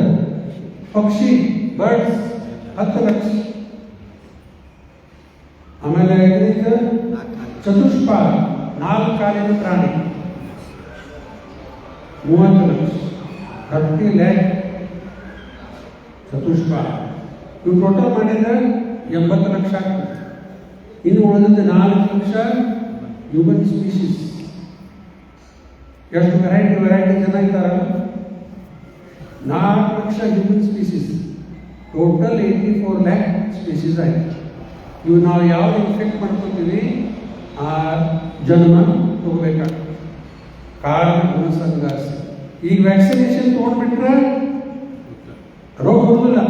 ಪಕ್ಷಿ, ಬರ್ಡ್ಸ್ 10 ಲಕ್ಷ. ಆಮೇಲೆ ಐದನೇದು ಚತುಷ್ಪಾದ, 4 ಕಾಲಿನ ಪ್ರಾಣಿ 30 ಲಕ್ಷ. 30 ಲ್ಯಾಕ್ ಚತುಷ್ಪಾದ. ಇವು ಟೋಟಲ್ ಮಾಡಿದ್ರೆ 80 ಲಕ್ಷ ಆಗ್ತದೆ. ಇನ್ನು ಉಳಿದ 4 ಲಕ್ಷ ಹ್ಯೂಮನ್ ಸ್ಪೀಶೀಸ್. ಎಷ್ಟು ವೆರೈಟಿ ಜನ ಇದ್ದಾರಲ್ಲ, 4 lakh human species. Total 84 lac species ಆಯಿತು. ಇವು ನಾವು ಯಾವ ಇನ್ಫೆಕ್ಟ್ ಮಾಡ್ಕೊತೀವಿ ಆ ಜನ್ಮ ಹೋಗ್ಬೇಕಾಗ್ತದೆ. ಕಾರಣ ಗುಣಸಂಗಾಸ. ಈಗ ವ್ಯಾಕ್ಸಿನೇಷನ್ ತೊಗೊಂಡ್ಬಿಟ್ರೆ ರೋಗ ಬರುವುದಿಲ್ಲ.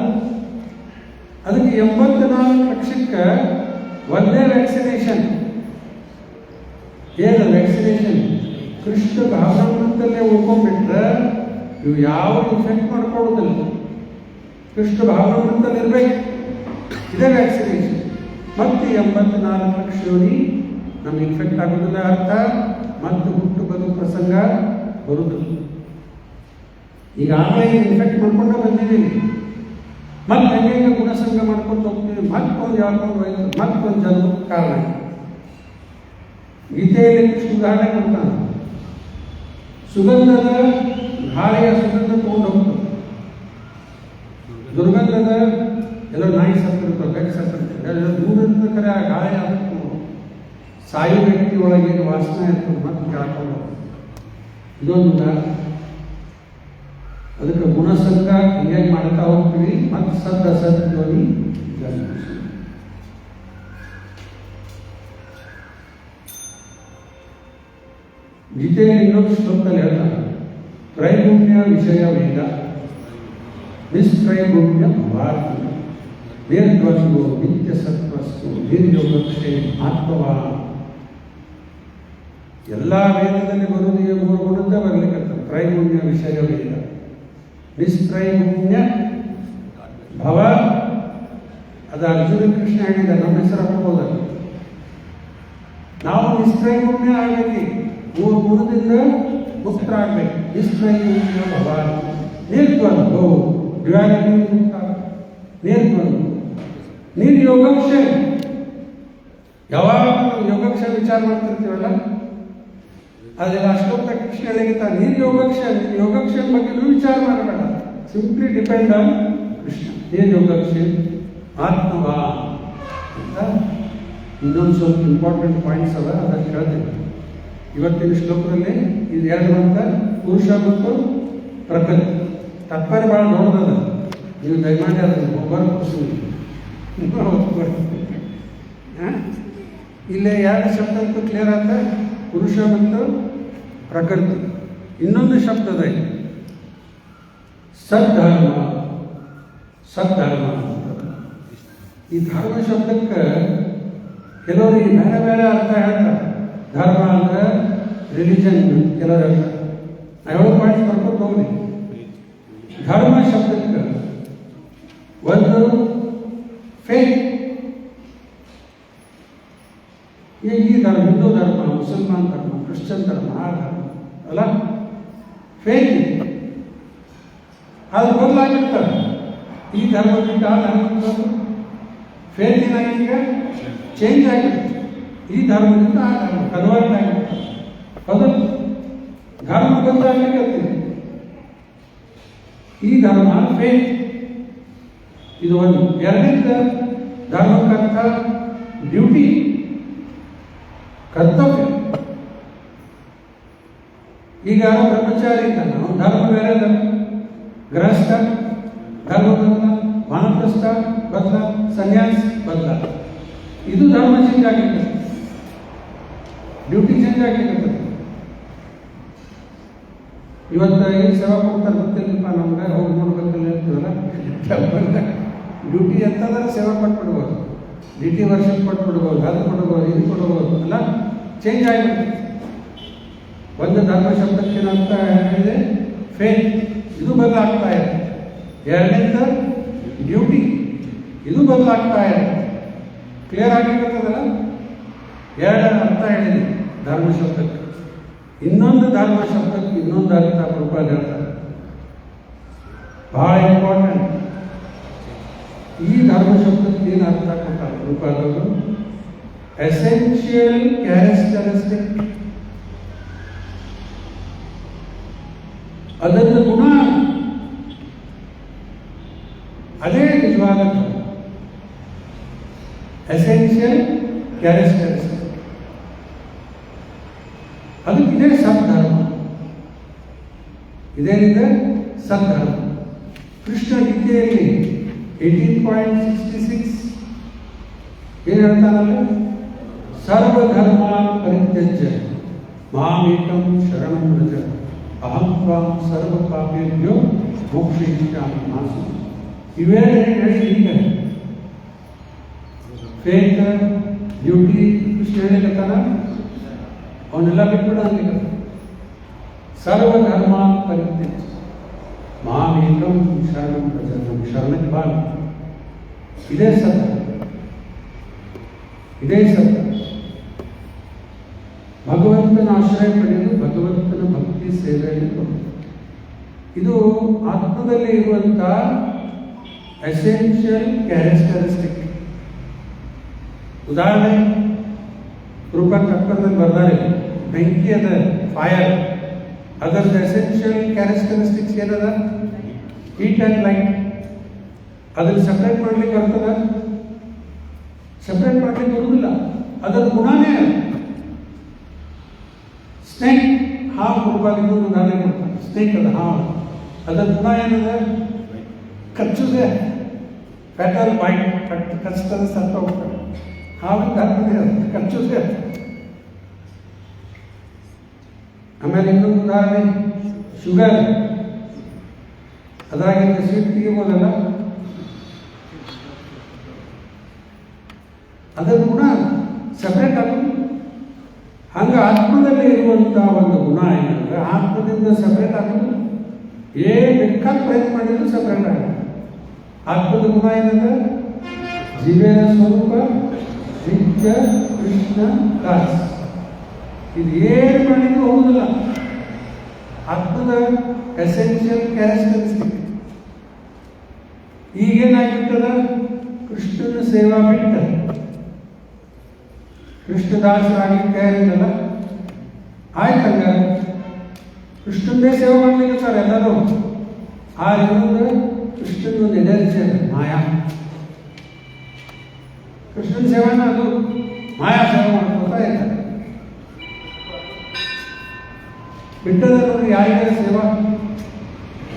ಅದಕ್ಕೆ 84 ಲಕ್ಷಕ್ಕೆ ಒಂದೇ ವ್ಯಾಕ್ಸಿನೇಷನ್. ಏನು ವ್ಯಾಕ್ಸಿನೇಷನ್? ಕೃಷ್ಣ ಭಾವನಾಮೃತದಲ್ಲೇ ಉಳ್ಕೊಂಡ್ಬಿಟ್ರೆ ಇವು ಯಾವ ಇನ್ಫೆಕ್ಟ್ ಮಾಡ್ಕೊಳ್ಳೋದಿಲ್ಲ. ಕೃಷ್ಣ ಭಾವನಾಮೃತದಲ್ಲಿ ಇರಬೇಕು. ಇದೇ ವ್ಯಾಕ್ಸಿನೇಷನ್. ಮತ್ತೆ 84 ಲಕ್ಷ ಯೋನಿ ನಮ್ಗೆ ಇನ್ಫೆಕ್ಟ್ ಆಗೋದಿಲ್ಲ. ಅರ್ಥ ಮತ್ತೆ ಹುಟ್ಟು ಬರೋ ಪ್ರಸಂಗ ಬರುವುದಿಲ್ಲ. ಈಗ ಆನ್ಲೈನ್ ಇನ್ಫೆಕ್ಟ್ ಮಾಡ್ಕೊಂಡು ಬಂದಿದ್ದೀವಿ. ಮತ್ತೆ ಹೆಂಗೆ ಗುಣಸಂಗ ಮಾಡ್ಕೊಂಡು ಹೋಗ್ತೀವಿ. ಮತ್ತೊಂದು ಯಾವ್ದೊಂದು ವಯಸ್ಸು ಮತ್ತೊಂದು ಜನ್ಮಕ್ಕೆ ಕಾರಣ. ಗೀತೆಯಲ್ಲಿ ಕೃಷ್ಣ ಉದಾಹರಣೆ ಕೊಡ್ತಾನೆ. ಸುಗಂಧದ ಗಾಳಿಯ ಸುಗಂಧ ತಗೊಂಡು ಹೋಗ್ತದೆ. ದುರ್ಗಂಧದ ಎಲ್ಲ ನಾಯಿ ಸತ್ತಿರ್ತವೆ, ಬೆಕ್ಕ ಸತ್ತಿರ್ತವೆ, ಎಲ್ಲ ದೂರ ಇರ್ಬೇಕಾದ್ರೆ ಆ ಗಾಳಿ ಆಗಬೇಕು. ಸಾಯು ವ್ಯಕ್ತಿ ಒಳಗೆ ವಾಸನೆ ಇರ್ತದೆ, ಮತ್ತೆ ಕೇಳ್ಕೊಂಡು ಇದೊಂದು. ಅದಕ್ಕೆ ಗುಣಸಂಗ ಹಿಂಗೆ ಮಾಡ್ತಾ ಹೋಗ್ತೀವಿ. ಮತ್ತೆ ಸದ್ದ ಸದ್ಯೋನಿ ಗೀತೆಯಲ್ಲಿ ಇನ್ನೊಂದು ಶ್ಲೋಕದಲ್ಲಿ ಹೇಳ್ತಾರೆ, ತ್ರೈಗುಣ್ಯ ವಿಷಯ ವೇದ ನಿಸ್ತ್ರೈಗುಣ್ಯ ಭಾರತ ನಿರ್ದ್ವಂದ್ವೋ ನಿತ್ಯ ಸತ್ವಸ್ತು ನಿರ್ಯೋಗಕ್ಷೇ ಆತ್ಮವಾನ್. ಎಲ್ಲ ವೇದದಲ್ಲಿ ಬರುವುದೇ 3 ಗುಣದ ಬರಲಿಕ್ಕೆ. ತ್ರೈಗುಣ್ಯ ವಿಷಯ ವೇದ ನಿಸ್ತ್ರೈಗುಣ್ಯ ಭವ. ಅದು ಅರ್ಜುನ ಕೃಷ್ಣ ಹೇಳಿದ. ನಮ್ಮ ಹೆಸರು ಹಾಕೋದಲ್ಲ. ನಾವು ನಿಸ್ತ್ರೈಗುಣ್ಯ ಆಗಬೇಕು. 3 ಗುಣದಿಂದ ಮುಕ್ತ ಆಗ್ಬೇಕು. ನಿಸ್ತ್ರೈಗುಣ್ಯ ಭವ ನಿರ್ದ್ವಂದ್ವೋ ಡ್ಯುಯಾಲಿಟಿ ಮುಕ್ತ. ನಿರ್ದ್ವಂದ್ವ ನಿರ್ಯೋಗಕ್ಷೇಮ. ಯಾವಾಗ ಯೋಗಕ್ಷೇಮ ವಿಚಾರ ಮಾಡ್ತಿರ್ತೀವಲ್ಲ ಅದೆಲ್ಲ ಅಷ್ಟೊತ್ತ ಕೃಷ್ಣ ಹೇಳಿರ್ತಾರೆ. ನಿರ್ಯೋಗಕ್ಷೇಮ ಯೋಗಕ್ಷೇಮ ಬಗ್ಗೆ ವಿಚಾರ ಮಾಡಬೇಡ. Simply depend on Krishna. ನಿರ್ಯೋಗಕ್ಷೇಮ ಆತ್ಮವಾ ಅಂತ ಇನ್ನೊಂದು ಸ್ವಲ್ಪ ಇಂಪಾರ್ಟೆಂಟ್ ಪಾಯಿಂಟ್ಸ್ ಅದ. ಅದನ್ನು ಹೇಳ್ತೇನೆ ಇವತ್ತಿನ ಶ್ಲೋಕದಲ್ಲಿ. ಇದು 2 ಮಂತ್ರ, ಪುರುಷ ಮತ್ತು ಪ್ರಕೃತಿ. ತಾತ್ಪರ್ಯ ಭಾಳ ದೊಡ್ಡದದ. ನೀವು ದಯಮಾಡಿ ಅದನ್ನು ಒಬ್ಬರು ಕೂರಿಸಿ. ಇಲ್ಲೇ 2 ಶಬ್ದ ಕ್ಲಿಯರ್ ಆದ. ಪುರುಷ ಮತ್ತು ಪ್ರಕೃತಿ. ಇನ್ನೊಂದು ಶಬ್ದದ ಸದ್ಧರ್ಮ. ಸದ್ಧರ್ಮ ಈ ಧರ್ಮ ಶಬ್ದಕ್ಕೆ ಕೆಲವರಿಗೆ ಬೇರೆ ಬೇರೆ ಅರ್ಥ ಹೇಳ್ತಾರೆ. ಧರ್ಮ ಅಂದ್ರೆ ರಿಲಿಜನ್ ಕೆಲವರು ಹೇಳ್ತಾರೆ. 7 ಪಾಯಿಂಟ್ಸ್ ಬರ್ಕೊಂಡು ಹೋಗ್ರಿ. ಧರ್ಮ ಶಬ್ದಕ್ಕೆ ಒಂದು ಫೇತ್. ಈ ಧರ್ಮ ಹಿಂದೂ ಧರ್ಮ, ಮುಸಲ್ಮಾನ್ ಧರ್ಮ, ಕ್ರಿಶ್ಚಿಯನ್ ಧರ್ಮ, ಆ ಧರ್ಮ ಅಲ್ಲ ಫೇತ್. ಅದು ಬದಲಾಗಿರ್ತಾರೆ. ಈ ಧರ್ಮ ಬಿಟ್ಟು ಆ ಧರ್ಮ ಫೇತ್ ಏನಾಗೀಗ ಚೇಂಜ್ ಆಗಿರುತ್ತೆ. ಈ ಧರ್ಮದಿಂದ ಆ ಧರ್ಮ ಕನ್ವರ್ಟ್ ಆಗಿರುತ್ತೆ. ಹೌದು, ಧರ್ಮ ಬದಲಾಗಲಿಕ್ಕೆ. ಈ ಧರ್ಮ ಫೇತ್ ಇದು ಒಂದು. ಎರಡನೇದ ಧರ್ಮಕ್ಕರ್ಥ ಡ್ಯೂಟಿ, ಕರ್ತವ್ಯ. ಈಗ ಬ್ರಹ್ಮಚಾರಿ ಇದ್ದಾನೆ, ಅವನು ಧರ್ಮ ಬೇರೆ ಅದ. ಗೃಹಸ್ಥ ಧರ್ಮ ಬದಲ, ವಾನಪ್ರಸ್ಥ ಬದಲ, ಸನ್ಯಾಸ ಬದಲ. ಇದು ಧರ್ಮ ಚೇಂಜ್ ಆಗಿರ್ತದೆ. ಡ್ಯೂಟಿ ಚೇಂಜ್ ಆಗಿರ್ತದೆ. ಇವತ್ತು ಏನು ಸೇವಾ ಕೊಡ್ತಾರೆ ಗೊತ್ತಿಲ್ಲಪ್ಪ ನಮ್ಗೆ. ಹೋಗಿ ನೋಡ್ಬೇಕಲ್ಲ ಹೇಳ್ತೀವಲ್ಲ. ಡ್ಯೂಟಿ ಎಂತಂದ್ರೆ ಸೇವಾ ಕೊಟ್ಬಿಡ್ಬೋದು. ಡ್ಯೂಟಿ ವರ್ಷಕ್ಕೆ ಕೊಟ್ಬಿಡ್ಬೋದು, ಅದು ಕೊಡ್ಬೋದು, ಇದು ಕೊಡ್ಬೋದು ಅಲ್ಲ. ಚೇಂಜ್ ಆಗಿಬಿಡುತ್ತೆ. ಒಂದು ಧರ್ಮ ಶಬ್ದಕ್ಕೆ ಏನಂತ ಹೇಳಿದೆ ಫೇತ್. ಇದು ಬದಲಾಗ್ತಾ ಇದೆ. ಎರಡನೇದ ಡ್ಯೂಟಿ, ಇದು ಬದಲಾಗ್ತಾ ಇದೆ. ಕ್ಲಿಯರ್ ಆಗಿರ್ತದಲ್ಲ. 2 ಅರ್ಥ ಹೇಳಿದೆ ಧರ್ಮ ಶಬ್ದಕ್ಕೆ. ಇನ್ನೊಂದು ಧರ್ಮ ಶಬ್ದಕ್ಕೆ ಇನ್ನೊಂದು ಅರ್ಥ ರೂಪಾಯಿ ಹೇಳ್ತಾರೆ. ಬಹಳ ಇಂಪಾರ್ಟೆಂಟ್. ಈ ಧರ್ಮ ಶಬ್ದಕ್ಕೆ ಏನು ಅರ್ಥ ಕೊಡ್ತಾರೆ ರೂಪಾಯಿಗಳು? Essential characteristic. ಅದರ ಗುಣ, ಅದೇ ನಿಜವಾದ ಧರ್ಮ. Essential characteristic. ಅದಕ್ಕೆ ಇದೇ ಸದ್ಧರ್ಮ. ಇದೇನಿದೆ ಸದ್ಧರ್ಮ. ಕೃಷ್ಣ ಗೀತೆಯಲ್ಲಿ 18.66 ಏನು ಹೇಳ್ತಾನಲ್ಲ, ಸರ್ವಧರ್ಮ ಪರಿತ್ಯಜ್ಯ ಮಾಮೇಕಂ ಶರಣಂ ವ್ರಜ ಅಹಂ ತ್ವಾಂ ಸರ್ವ ಪಾಪೇಭ್ಯೋ ಮೋಕ್ಷಯಿಷ್ಯಾಮಿ ಮಾ ಶುಚಃ. ಇವೆರಡು ಹೇಳಿ ಈಗ ಫೇತ್ ಡ್ಯೂಟಿ ಕೃಷ್ಣ ಹೇಳಿಕತ್ತಾನ, ಅವನ್ನೆಲ್ಲ ಬಿಟ್ಬಿಡ ಅಂದಿಲ್ಲ. ಸರ್ವಧರ್ಮ ಪರಿತ್ಯಜ್ಯ ಮಾಮೇಕಂ ಶರಣಂ ವ್ರಜ, ನಮ್ಮ ಶರಣಕ್ಕೆ ಬಾ. ಇದೇ ಸತ್ಯ, ಇದೇ ಸತ್ಯ. ಭಗವಂತನ ಆಶ್ರಯ ಪಡೆದು ಭಗವಂತನ ಭಕ್ತಿ ಸೇವೆಯನ್ನು ಕೊಡು. ಇದು ಆತ್ಮದಲ್ಲಿ ಇರುವಂಥ ಎಸೆನ್ಷಿಯಲ್ ಕ್ಯಾರೆಕ್ಟರಿಸ್ಟಿಕ್. ಉದಾಹರಣೆ ರೂಪ ಕಕ್ಕದಲ್ಲಿ ಬರ್ತಾರೆ, ಬೆಂಕಿ ಅದ, ಫೈರ್, ಅದರದ್ದು ಎಸೆನ್ಷಿಯಲ್ ಕ್ಯಾರೆಕ್ಟರಿಸ್ಟಿಕ್ಸ್ ಏನದ? Heat and light. ಅದನ್ನು ಸಪ್ರೇಟ್ ಮಾಡ್ಲಿಕ್ಕೆ ಬರ್ತದ? ಸಪ್ರೇಟ್ ಮಾಡ್ಲಿಕ್ಕೆ ಬರುವುದಿಲ್ಲ. ಅದರ ಗುಣನೇ ಸ್ನೇಕ್, ಹಾವು ರೂಪಾಯಿ ಇನ್ನೊಂದು ಉದಾಹರಣೆ ಕೊಡ್ತಾರೆ. ಸ್ನೇಕ್ ಅದ, ಹಾವು, ಅದರ ಗುಣ ಏನದ? ಕಚ್ಚುದೆ, ಫ್ಯಾಟಲ್ ಬೈಟ್, ಕಚ್ಚದ ಸತ್ತ ಹೋಗ್ತಾರೆ. ಹಾವಿಂದ ಹಾಕಿದೆ, ಕಚ್ಚುದೆ. ಆಮೇಲೆ ಇನ್ನೊಂದು ಉದಾಹರಣೆ ಶುಗರ್, ಅದ್ರಾಗಿಂದ ಸ್ವೀಟ್ ತೆಗಿಬೋದಲ್ಲ, ಅದರ ಗುಣ ಸಪ್ರೇಟ್ ಆಗೋದು. ಹಂಗೆ ಆತ್ಮದಲ್ಲಿ ಇರುವಂಥ ಒಂದು ಗುಣ ಏನಂದ್ರೆ ಆತ್ಮದಿಂದ ಸಪ್ರೇಟ್ ಆಗೋದು. ಏನು ಬೇಕಾದ ಪ್ರಯತ್ನ ಮಾಡಿದ್ರು ಸಪ್ರೇಟ್ ಆಗೋದು. ಆತ್ಮದ ಗುಣ ಏನಂದ್ರೆ ಜೀವನ ಸ್ವರೂಪ ನಿತ್ಯ ಕೃಷ್ಣ ದಾಸ್. ಇದು ಏನು ಮಾಡಿದ್ರು ಹೋಗುದಿಲ್ಲ. ಆತ್ಮದ ಎಸೆನ್ಷಿಯಲ್ ಕ್ಯಾರೆಕ್ಟರಿಸ್ಟಿಕ್. ಈಗೇನಾಗಿರ್ತದ? ಕೃಷ್ಣನ ಸೇವಾ ಬಿಟ್ಟ ಕೃಷ್ಣದಾಸರಾಗಿ ತಯಾರಿಲ್ಲ. ಆಯ್ತಂಗ ಕೃಷ್ಣಂದೇ ಸೇವೆ ಮಾಡ್ಲಿಕ್ಕೆ ಸರ್ ಎಲ್ಲರೂ. ಆ ಇನ್ನೊಂದು ಕೃಷ್ಣನೊಂದು ಎನರ್ಜಿ ಅದು, ಮಾಯಾ. ಕೃಷ್ಣನ ಸೇವೆನ ಅದು ಮಾಯಾ ಸೇವೆ ಮಾಡ್ಕೊತಾ ಇರ್ತಾರೆ. ಬಿಟ್ಟದ ನೋಡಿ ಯಾರಿಗಾರ ಸೇವಾ,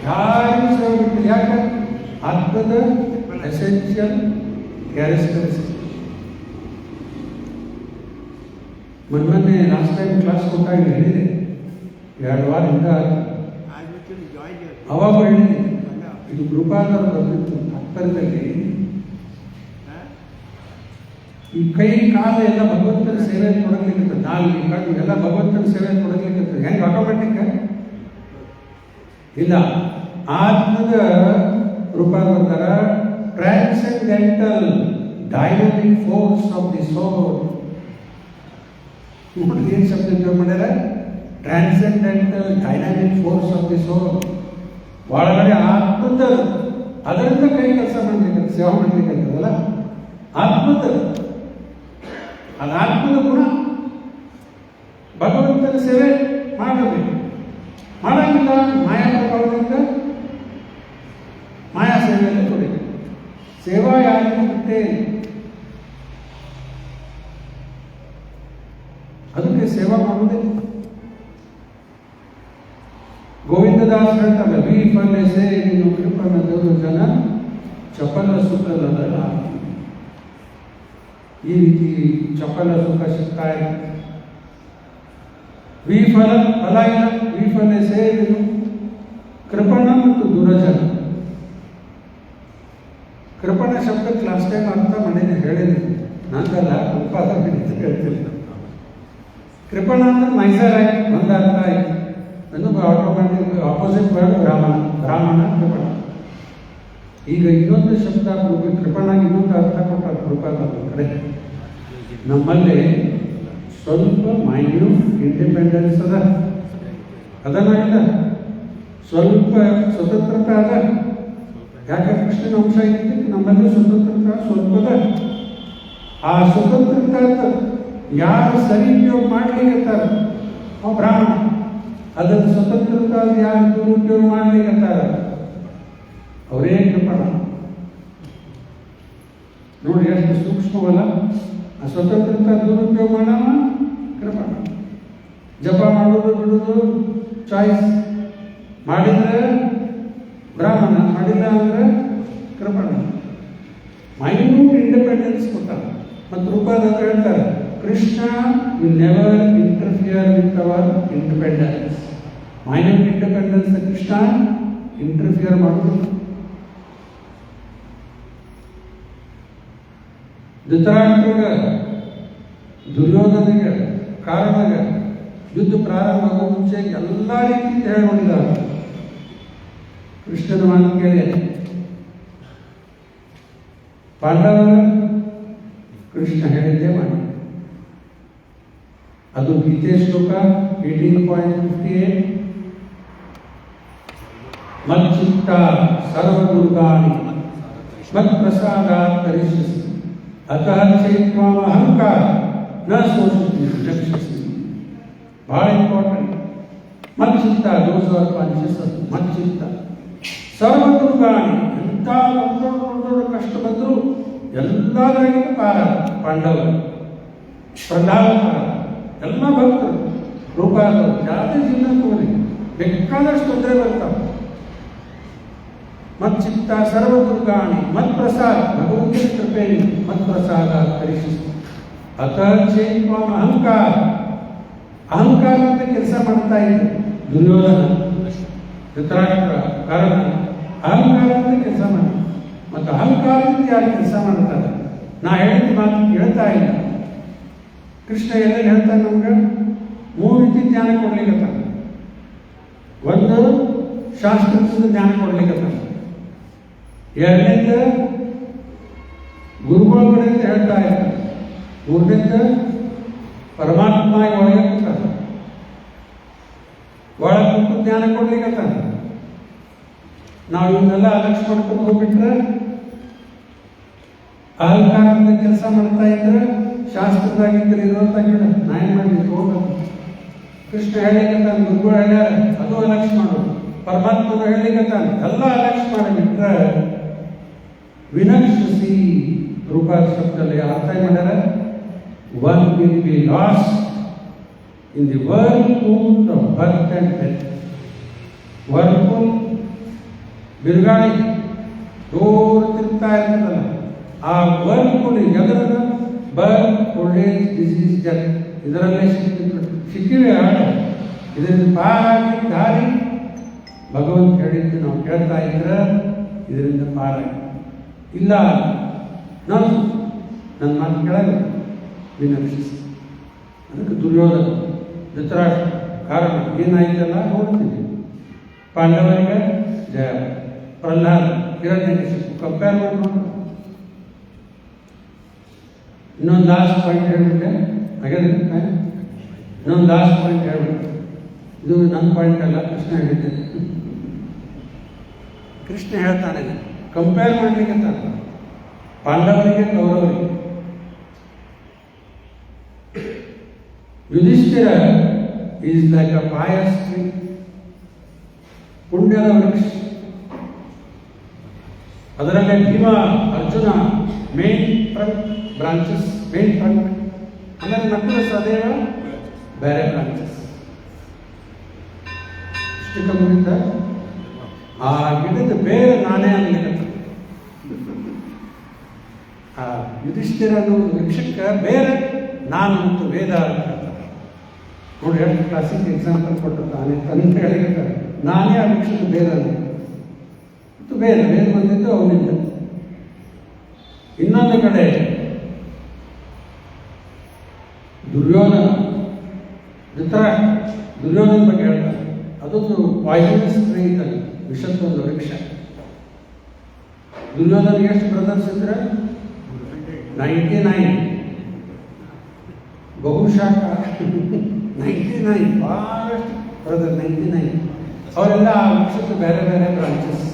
ಯಾರಿಗೂ ಸೇವೆ ಬಿಟ್ಟಿಲ್ಲ. ಯಾಕೆ? ಆತ್ಮದ ಎಸೆನ್ಷಿಯಲ್ ಕ್ಯಾರೆಕ್ಟರಿಸ್ಟಿಕ್. ಮೊನ್ನೆ ಲಾಸ್ಟ್ ಟೈಮ್ ಕ್ಲಾಸ್ ಕೊಟ್ಟಾಗ ಹೇಳಿದೆ, 2 ವಾರದಿಂದ ಅವಾಗ ಹೇಳಿದೆ. ಇದು ಕೃಪಾದವರು ಬಂದಿತ್ತು ಹತ್ತರದಲ್ಲಿ. ಈ ಕೈ ಕಾಲು ಎಲ್ಲ ಭಗವಂತನ ಸೇವೆ ಕೊಡಲಿಕ್ಕೆ, ನಾಲ್ಕು ಕಣ್ಣು ಎಲ್ಲ ಭಗವಂತನ ಸೇವೆ ಕೊಡಲಿಕ್ಕೆ ಹೆಂಗೆ ಆಟೋಮೆಟಿಕ್ ಇಲ್ಲ. ಆತ್ಮದ ರೂಪ ಬರ್ತಾರ transcendental dynamic force of the soul. ನೋಡಿ ಏನು ಶಬ್ದ ಉಪಯೋಗ ಮಾಡ್ಯಾರ? Transcendental dynamic force of the soul. ಒಳಗಡೆ ಆತ್ಮದ, ಅದರಿಂದ ಕೈ ಕೆಲಸ ಮಾಡ್ಲಿಕ್ಕೆ, ಸೇವೆ ಮಾಡ್ಲಿಕ್ಕೆ ಅಂತದಲ್ಲ, ಆತ್ಮದ, ಅದು ಆತ್ಮದ ಗುಣ. ಭಗವಂತನ ಸೇವೆ ಮಾಡಬೇಕು. ಮಾಡಂಗಿಲ್ಲ, ಮಾಯಾ ಪ್ರಭಾವದಿಂದ ಮಾಯಾ ಸೇವೆಯಲ್ಲಿ ಕೊಡಿ. ಸೇವಾ ಯಾರಿಗೂ ಬಿಟ್ಟೇ, ಅದಕ್ಕೆ ಸೇವಾ ಮಾಡುವುದೇ. ಗೋವಿಂದದಾಸ್ ಹೇಳ್ತಾರೆ, ವಿಫಲಸೆ ನೀನು ಕೃಪಣದವರು ಜನ ಚಪಲ ಸುಖಲಲ್ಲ. ಈ ರೀತಿ ಚಪಲ ಸುಖ ಸಿಗ್ತಾ ಇದೆ. ವಿಫಲ, ಫಲ ಇಲ್ಲ. ವಿಫಲಸೆ ನೀನು ಕೃಪಣ ಮತ್ತು ದುರಜನ. ಕೃಪಣ ಶಬ್ದಕ್ಕೆ ಲಾಸ್ಟ್ ಟೈಮ್ ಅರ್ಥ ಮಾಡಿದೆ, ಹೇಳಿದೆ. ನಂದಲ್ಲ, ಉತ್ಪಾದ ಹೇಳ್ತಿಲ್ಲ. ಕೃಪಣ ಅಂದ್ರೆ ಮೈಸೂರು ಆಯ್ತು, ಒಂದು ಅರ್ಥ ಆಯ್ತು. ಇನ್ನೊಬ್ಬ ಆಟೋಮ್ಯಾಟಿಕ್ ಆಪೋಸಿಟ್ ವರ್ಡ್ ಬ್ರಾಹ್ಮಣ. ಬ್ರಾಹ್ಮಣ ಕೃಪಣ. ಈಗ ಇನ್ನೊಂದು ಶಬ್ದ ಕೃಪಣಾಗಿ ಇನ್ನೊಂದು ಅರ್ಥ ಕೊಟ್ಟ ಕೃಪಾದ ಕಡೆ. ನಮ್ಮಲ್ಲಿ ಸ್ವಲ್ಪ ಮೈನ್ಯೂಟ್ ಇಂಡಿಪೆಂಡೆನ್ಸ್ ಅದ, ಅದನ್ನ ಇಲ್ಲ. ಸ್ವಲ್ಪ ಸ್ವತಂತ್ರತೆ ಅದ. ಯಾಕೆ? ಕೃಷ್ಣನ ಅಂಶ ಇದ್ದಕ್ಕೆ ನಮ್ಮಲ್ಲಿ ಸ್ವತಂತ್ರತೆ ಸ್ವಲ್ಪದ. ಆ ಸ್ವತಂತ್ರತೆ ಯಾರು ಸರಿ ಉಪಯೋಗ ಮಾಡ್ಲಿಕ್ಕತ್ತಾರ ಅವ ಬ್ರಾಹ್ಮಣ. ಅದನ್ನು ಸ್ವತಂತ್ರತೆ ಯಾರು ದುರುಪಯೋಗ ಮಾಡ್ಲಿಕ್ಕತ್ತಾರ ಅವರೇ ಕೃಪಣ. ನೋಡಿ ಎಷ್ಟು ಸೂಕ್ಷ್ಮವಲ್ಲ. ಆ ಸ್ವತಂತ್ರತೆ ದುರುಪಯೋಗ ಮಾಡವ ಕೃಪಣ. ಜಪ ಮಾಡೋದು ಬಿಡೋದು ಚಾಯ್ಸ್. ಮಾಡಿದ್ರೆ ಬ್ರಾಹ್ಮಣ, ಮಾಡಿಲ್ಲ ಅಂದ್ರೆ ಕೃಪಣ. ಮೈನ್ಯೂಟ್ ಇಂಡಿಪೆಂಡೆನ್ಸ್ ಕೊಟ್ಟ. ಮತ್ತು ರೂಪದ ಹೇಳ್ತಾರೆ, Krishna will never interfere with our independence. Minute independence Krishna interfere ಮಾಡೋದು. ಧೃತರಾಷ್ಟ್ರಗ ದುರ್ಯೋಧನಿಗೆ ಕಾರಣಗ ಯುದ್ಧ ಪ್ರಾರಂಭ ಆಗೋ ಮುಂಚೆ ಎಲ್ಲ ರೀತಿ ಹೇಳಿಕೊಂಡಿದ್ದಾರೆ. ಕೃಷ್ಣನ ಮಾತು ಕೇಳಿ ಪಾಂಡವರ ಕೃಷ್ಣ ಹೇಳಿದ್ದೇ ಮಾಡಿ. ಅದು ಗೀತೆ ಶ್ಲೋಕ 18.58. ಮಚ್ಚಿತ್ತ ಸರ್ವದುರ್ಗಾಣಿ ಮತ್ಪ್ರಸಾದಾತ್ ಕರಿಷ್ಯಸಿ ಅತಃ ಚೈತ್ವಾಮ ಅಹಂಕಾರ ನ ಶೋಷಿಸಿ ರಕ್ಷಿಸಿ. ಬಹಳ ಇಂಪಾರ್ಟೆಂಟ್. ಮಚ್ಚಿತ್ತ, ದೋಸ್ ಆರ್ ಕಾನ್ಷಿಯಸ್. ಮಚ್ಚಿತ್ತ ಸರ್ವದುರ್ಗಾಣಿ, ಎಂಥ ದೊಡ್ಡ ಕಷ್ಟ ಬಂದರೂ ಎಲ್ಲದರಾಗಿಯೂ ಪಾರ. ಪಾಂಡವರು ಪ್ರಧಾನ ಎಲ್ಲ ಭಕ್ತರು ರೂಪಾದರು ಯಾವುದೇ ಜೀವನಕ್ಕೆ ಹೋಗಿ ಬೇಕಾದಷ್ಟು ತೊಂದರೆ ಬರ್ತಾವೆ. ಮಚ್ಚಿತ್ತ ಸರ್ವದುರ್ಗಾಣಿ ಮತ್ಪ್ರಸಾದ, ಭಗವಂತನ ಕೃಪೆಯಲ್ಲಿ ಮತ್ಪ್ರಸಾದ ಕರಿಷ್ಯಸಿ. ಅತಃ ಚೈತ್ವಾಮ ಅಹಂಕಾರ, ಅಹಂಕಾರ ಅಂತ ಕೆಲಸ ಮಾಡ್ತಾ ಇದ್ರು ದುರ್ಯೋಧನ ಧೃತರಾಷ್ಟ್ರ. ಕಾರಣ ಅಹಂಕಾರ ಅಂತ ಕೆಲಸ ಮಾಡಿ. ಮತ್ತು ಅಹಂಕಾರದಿಂದ ಯಾರು ಕೆಲಸ ಮಾಡ್ತಾರೆ? ನಾ ಹೇಳಿದ ಮಾತು ಕೇಳ್ತಾ ಇಲ್ಲ. ಕೃಷ್ಣ ಎಲ್ಲೆಲ್ಲಿ ಹೇಳ್ತಾನೆ ನಮ್ಗೆ? 3 ರೀತಿ ಜ್ಞಾನ ಕೊಡ್ಲಿಕ್ಕತ್ತಾನ. ಒಂದು ಶಾಸ್ತ್ರದ ಜ್ಞಾನ ಕೊಡ್ಲಿಕ್ಕತ್ತಾನ. ಎರಡನೇದ ಗುರುಗಳ ಕಡೆಯಿಂದ ಹೇಳ್ತಾ ಇರ್ತಾನೆ. ಮೂರನೇದ ಪರಮಾತ್ಮ ಒಳಗೆ ಕೂತಾನೆ, ಒಳಗೆ ಕೂತು ಜ್ಞಾನ ಕೊಡ್ಲಿಕ್ಕತ್ತಾನ. ನಾವು ಇವನ್ನೆಲ್ಲ ಅಲಕ್ಷ್ಯ ಮಾಡ್ಕೊಂಡು ಹೋಗ್ಬಿಟ್ರೆ, ಅಹಂಕಾರದಿಂದ ಕೆಲಸ ಮಾಡ್ತಾ ಇದ್ರೆ, ಶಾಸ್ತ್ರದಾಗಿದ್ದರೆ ಇರುವಂತ ಗಿಡ ನಾ ಏನು ಮಾಡಿ ಹೋಗ್ಬೇಕು. ಕೃಷ್ಣ ಹೇಳಿಕತ್ತಾನೆ, ಗುರುಗಳು ಹೇಳ್ಯಾರ, ಅದು ಅಲಕ್ಷ್ಯ ಮಾಡೋದು. ಪರಮಾತ್ಮನು ಹೇಳಿಕತ್ತಾನೆ, ಎಲ್ಲ ಅಲಕ್ಷ್ಯ ಮಾಡಿಬಿಟ್ರೆ ವಿನಕ್ಷಸಿ. ರೂಪಾದ ಶಬ್ದದಲ್ಲಿ ಅರ್ಥ ಮಾಡ್ಯಾರ, one will be lost in the Whirlpool of birth and death. Whirlpool ಬಿರುಗಾಳಿ ಜೋರು ತಿರುಗ್ತಾ ಇರ್ತದಲ್ಲ, ಆ ವರ್ಲ್ಪೂಲ್ ಜಗದ ಬರ್ತ್, ಓಲ್ಡ್ ಏಜ್, ಡಿಸೀಸ್, ಡೆತ್ ಇದರಲ್ಲೇ ಸಿಕ್ಕಿವೆ ಹಾಡು. ಇದರಿಂದ ಪಾರಾಗಿ ದಾರಿ ಭಗವಂತ ಹೇಳಿದ್ದು ನಾವು ಕೇಳ್ತಾ ಇದ್ರೆ ಇದರಿಂದ ಪಾರಾಗಿ. ಇಲ್ಲ ನಾನು ನನ್ನ ಮಾತು ಕೇಳಲ್ಲ, ವಿನಕ್ಷಿಸಿ. ಅದಕ್ಕೆ ದುರ್ಯೋಧನ ಧೃತರಾಷ್ಟ್ರ ಕಾರಣ ಏನಾಯ್ತಲ್ಲ ನೋಡ್ತೀನಿ. ಪಾಂಡವರಿಗೆ ಜಯ. ಪ್ರಹ್ಲಾದ ಹಿರಣ್ಯಕಶಿಪು ಕಂಪೇರ್ ಮಾಡಿ ನೋಡ. ಇನ್ನೊಂದು ಲಾಸ್ಟ್ ಪಾಯಿಂಟ್ ಹೇಳ್ಬಿಟ್ಟೆ ಹಾಗಾದ್ರೆ. ಇನ್ನೊಂದು ಲಾಸ್ಟ್ ಪಾಯಿಂಟ್ ಹೇಳ್ಬಿಟ್ಟೆ. ಇದು ನನ್ನ ಪಾಯಿಂಟ್ ಅಲ್ಲ, ಕೃಷ್ಣ ಹೇಳಿದ್ದೆ. ಕೃಷ್ಣ ಹೇಳ್ತಾನೆ, ಕಂಪೇರ್ ಮಾಡ್ಲಿಕ್ಕೆ ಪಾಂಡವರಿಗೆ ಕೌರವರಿಗೆ. Yudhishthira is like a pious tree, ಪುಣ್ಯದ ವೃಕ್ಷ. ಅದರಲ್ಲೇ Bhima, Arjuna main trunk branches, main trunk. ಆಮೇಲೆ ನಕುಲ ಸಹದೇವ ಬೇರೆ ಬ್ರಾಂಚಸ್. ಇಷ್ಟು ಕಮ್ಮಿಂದ ಆ ಗಿಡದ ಬೇರೆ ನಾನೇ ಅನ್ಲಿಕ್ಕೆ. ಆ ಯುಧಿಷ್ಠಿರ ವೃಕ್ಷಕ್ಕೆ ಬೇರೆ ನಾನಂತೂ ವೇದ ಅಂತ ನೋಡಿ. ಎಷ್ಟು ಕ್ಲಾಸಿಕ್ ಎಕ್ಸಾಂಪಲ್ ಕೊಟ್ಟಿದ್ದಾನೆ. ತಂದೆ ಹೇಳಿರ್ತಾರೆ, ನಾನೇ ಆ ವೃಕ್ಷದ ಬೇರೆ ಮತ್ತು ಬೇರೆ ಬೇರೆ ಬಂದಿದ್ದು ಅವನಿಂದ. ಇನ್ನೊಂದು ಕಡೆ ದುರ್ಯೋಧನ ದುರ್ಯೋಧನ ಬಗ್ಗೆ ಹೇಳ್ತಾರೆ. ಅದೊಂದು ಪಾಯ್ಸನಸ್ ಟ್ರೀ ಇದ್ದಾಗ, ವಿಷದ್ದೊಂದು ವೃಕ್ಷ. ದುರ್ಯೋಧನಿಗೆ ಎಷ್ಟು ಬ್ರದರ್ಸ್ ಇದ್ರೆ 99. ಬಹುಶಃ 99 ಭಾಳಷ್ಟು ಬ್ರದರ್ 99. ಅವರೆಲ್ಲ ಆ ವೃಕ್ಷದ ಬೇರೆ ಬೇರೆ ಬ್ರಾಂಚಸ್.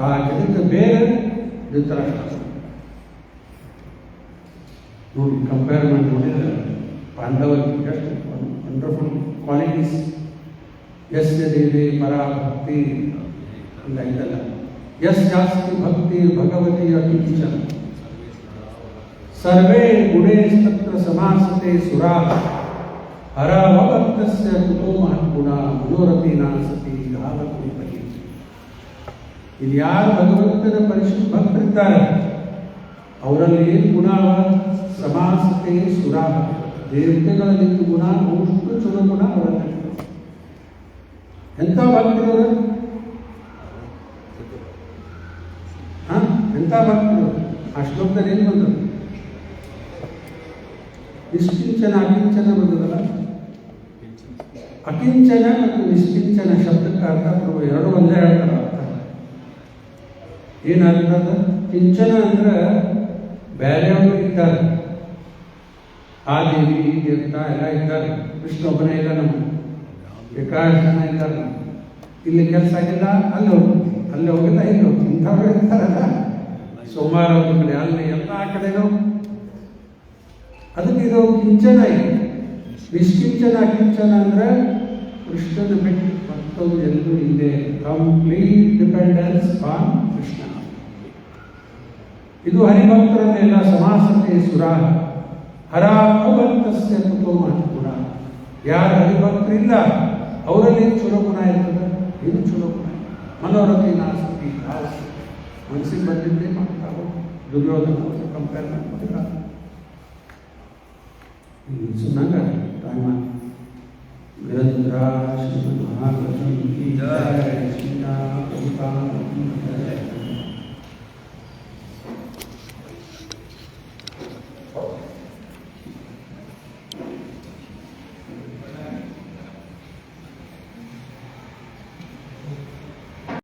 ಆ ಗಿಡದ ಬೇರೆ ಧೃತರಾಷ್ಟ್ರ. ನೋಡಿ, ಕಂಪೇರ್ ಮಾಡಿ ನೋಡಿದ್ರೆ ಪಾಂಡವರಿಗೆ ಎಷ್ಟು ವಂಡರ್ಫುಲ್ ಕ್ವಾಲಿಟೀಸ್. ಯಸ್ಯ ದೇವಿ ಪರಾಭಕ್ತಿ ಇಲ್ಲ ಇದಲ್ಲ. ಯಸ್ ಜಾಸ್ತಿ ಭಕ್ತಿ ಭಗವತಿ ಅತಿಚ ಸರ್ವೇ ಗುಣೇಸ್ತತ್ರ ಸಮಾಸತೆ ಸುರಾ ಹರವಭಕ್ತಸ್ಯ ಕುತೋ ಮಹತ್ಗುಣ ಮನೋರಥಿ ನಾಸತಿ ಗಾವತಿ. ಇಲ್ಲಿ ಯಾರು ಭಗವಂತನ ಪರಿಶುದ್ಧ ಭಕ್ತರಿದ್ದಾರೆ ಅವರಲ್ಲಿ ಏನು ಗುಣ ಸಮಾಸತೆ ಸುರ ದೇವತೆಗಳಲ್ಲಿ ಗುಣ ಅಷ್ಟು ಚಲೋ ಗುಣ ಅವರಲ್ಲಿ. ಎಂಥ ಭಕ್ತರು ಎಂಥ ಭಕ್ತರು ಆ ಶ್ಲೋಕದಲ್ಲಿ ಏನು ಬಂದರು? ನಿಷ್ಕಿಂಚನ ಅಕಿಂಚನ ಬಂದದಲ್ಲ. ಅಕಿಂಚನ ಮತ್ತು ನಿಷ್ಕಿಂಚನ ಶಬ್ದಕ್ಕೆ ಅರ್ಥ ಎರಡು ಒಂದೇ ಹೇಳ್ತಾರೆ ಅರ್ಥ. ಏನರ್ಥ ಅದ? ಕಿಂಚನ ಅಂದ್ರೆ ಬೇರೆಯವರು ಇದ್ದಾರೆ, ಆ ದೇವಿ ಈ ದೇವತಾ ಎಲ್ಲ ಇದ್ದಾರೆ, ಕೃಷ್ಣ ಒಬ್ಬನೇ ಇಲ್ಲ, ನಮ್ಮ ಬೇಕಾದ ಜನ ಇದ್ದಾರೆ. ಇಲ್ಲಿ ಕೆಲಸ ಆಗಿಲ್ಲ ಅಲ್ಲಿ ಹೋಗ್ತೀವಿ, ಅಲ್ಲಿ ಹೋಗಿಲ್ಲ ಇಲ್ಲಿ ಹೋಗ್ತೀವಿ, ಇಂಥವ್ರು ಇರ್ತಾರಲ್ಲ. ಸೋಮವಾರ ಒಂದು ಕಡೆ ಅಲ್ಲಿ ಎಲ್ಲ ಕಡೆನೂ ಅದಕ್ಕೆ ಇದು ಕಿಂಚನ ಇದೆ. ನಿಷ್ಕಿಂಚನ ಅಕಿಂಚನ ಅಂದ್ರೆ ಕೃಷ್ಣನ ಬಿಟ್ಟು ಮತ್ತೊಂದು ಎಲ್ಲೂ ಇದೆ. Complete dependence on Krishna. ಇದು ಹರಿಭಕ್ತರನ್ನೆಲ್ಲ ಸಮಾಸತೆ ಸುರ ಹರ ಅಭಕ್ತಸ್ಯ ಕುತೋ ಕೂಡ. ಯಾರು ಹರಿಭಕ್ತರಿಲ್ಲ ಅವರಲ್ಲಿ ಚಲೋ ಗುಣ ಇರ್ತದೆ. ಏನು ಚಲೋ ಗುಣ? ಮನೋರಥಿ ನಾಸ್ತಿ ಮನಸ್ಸಿಗೆ ಬಂದಿದ್ದೇ ಮಾಡ್ತಾವೆ. ದುರ್ಯೋಧನ ಕಂಪೇರ್ ಮಾಡ್ತಾರೆ. ಸುಮ್ಮನೆ ಟೈಮ್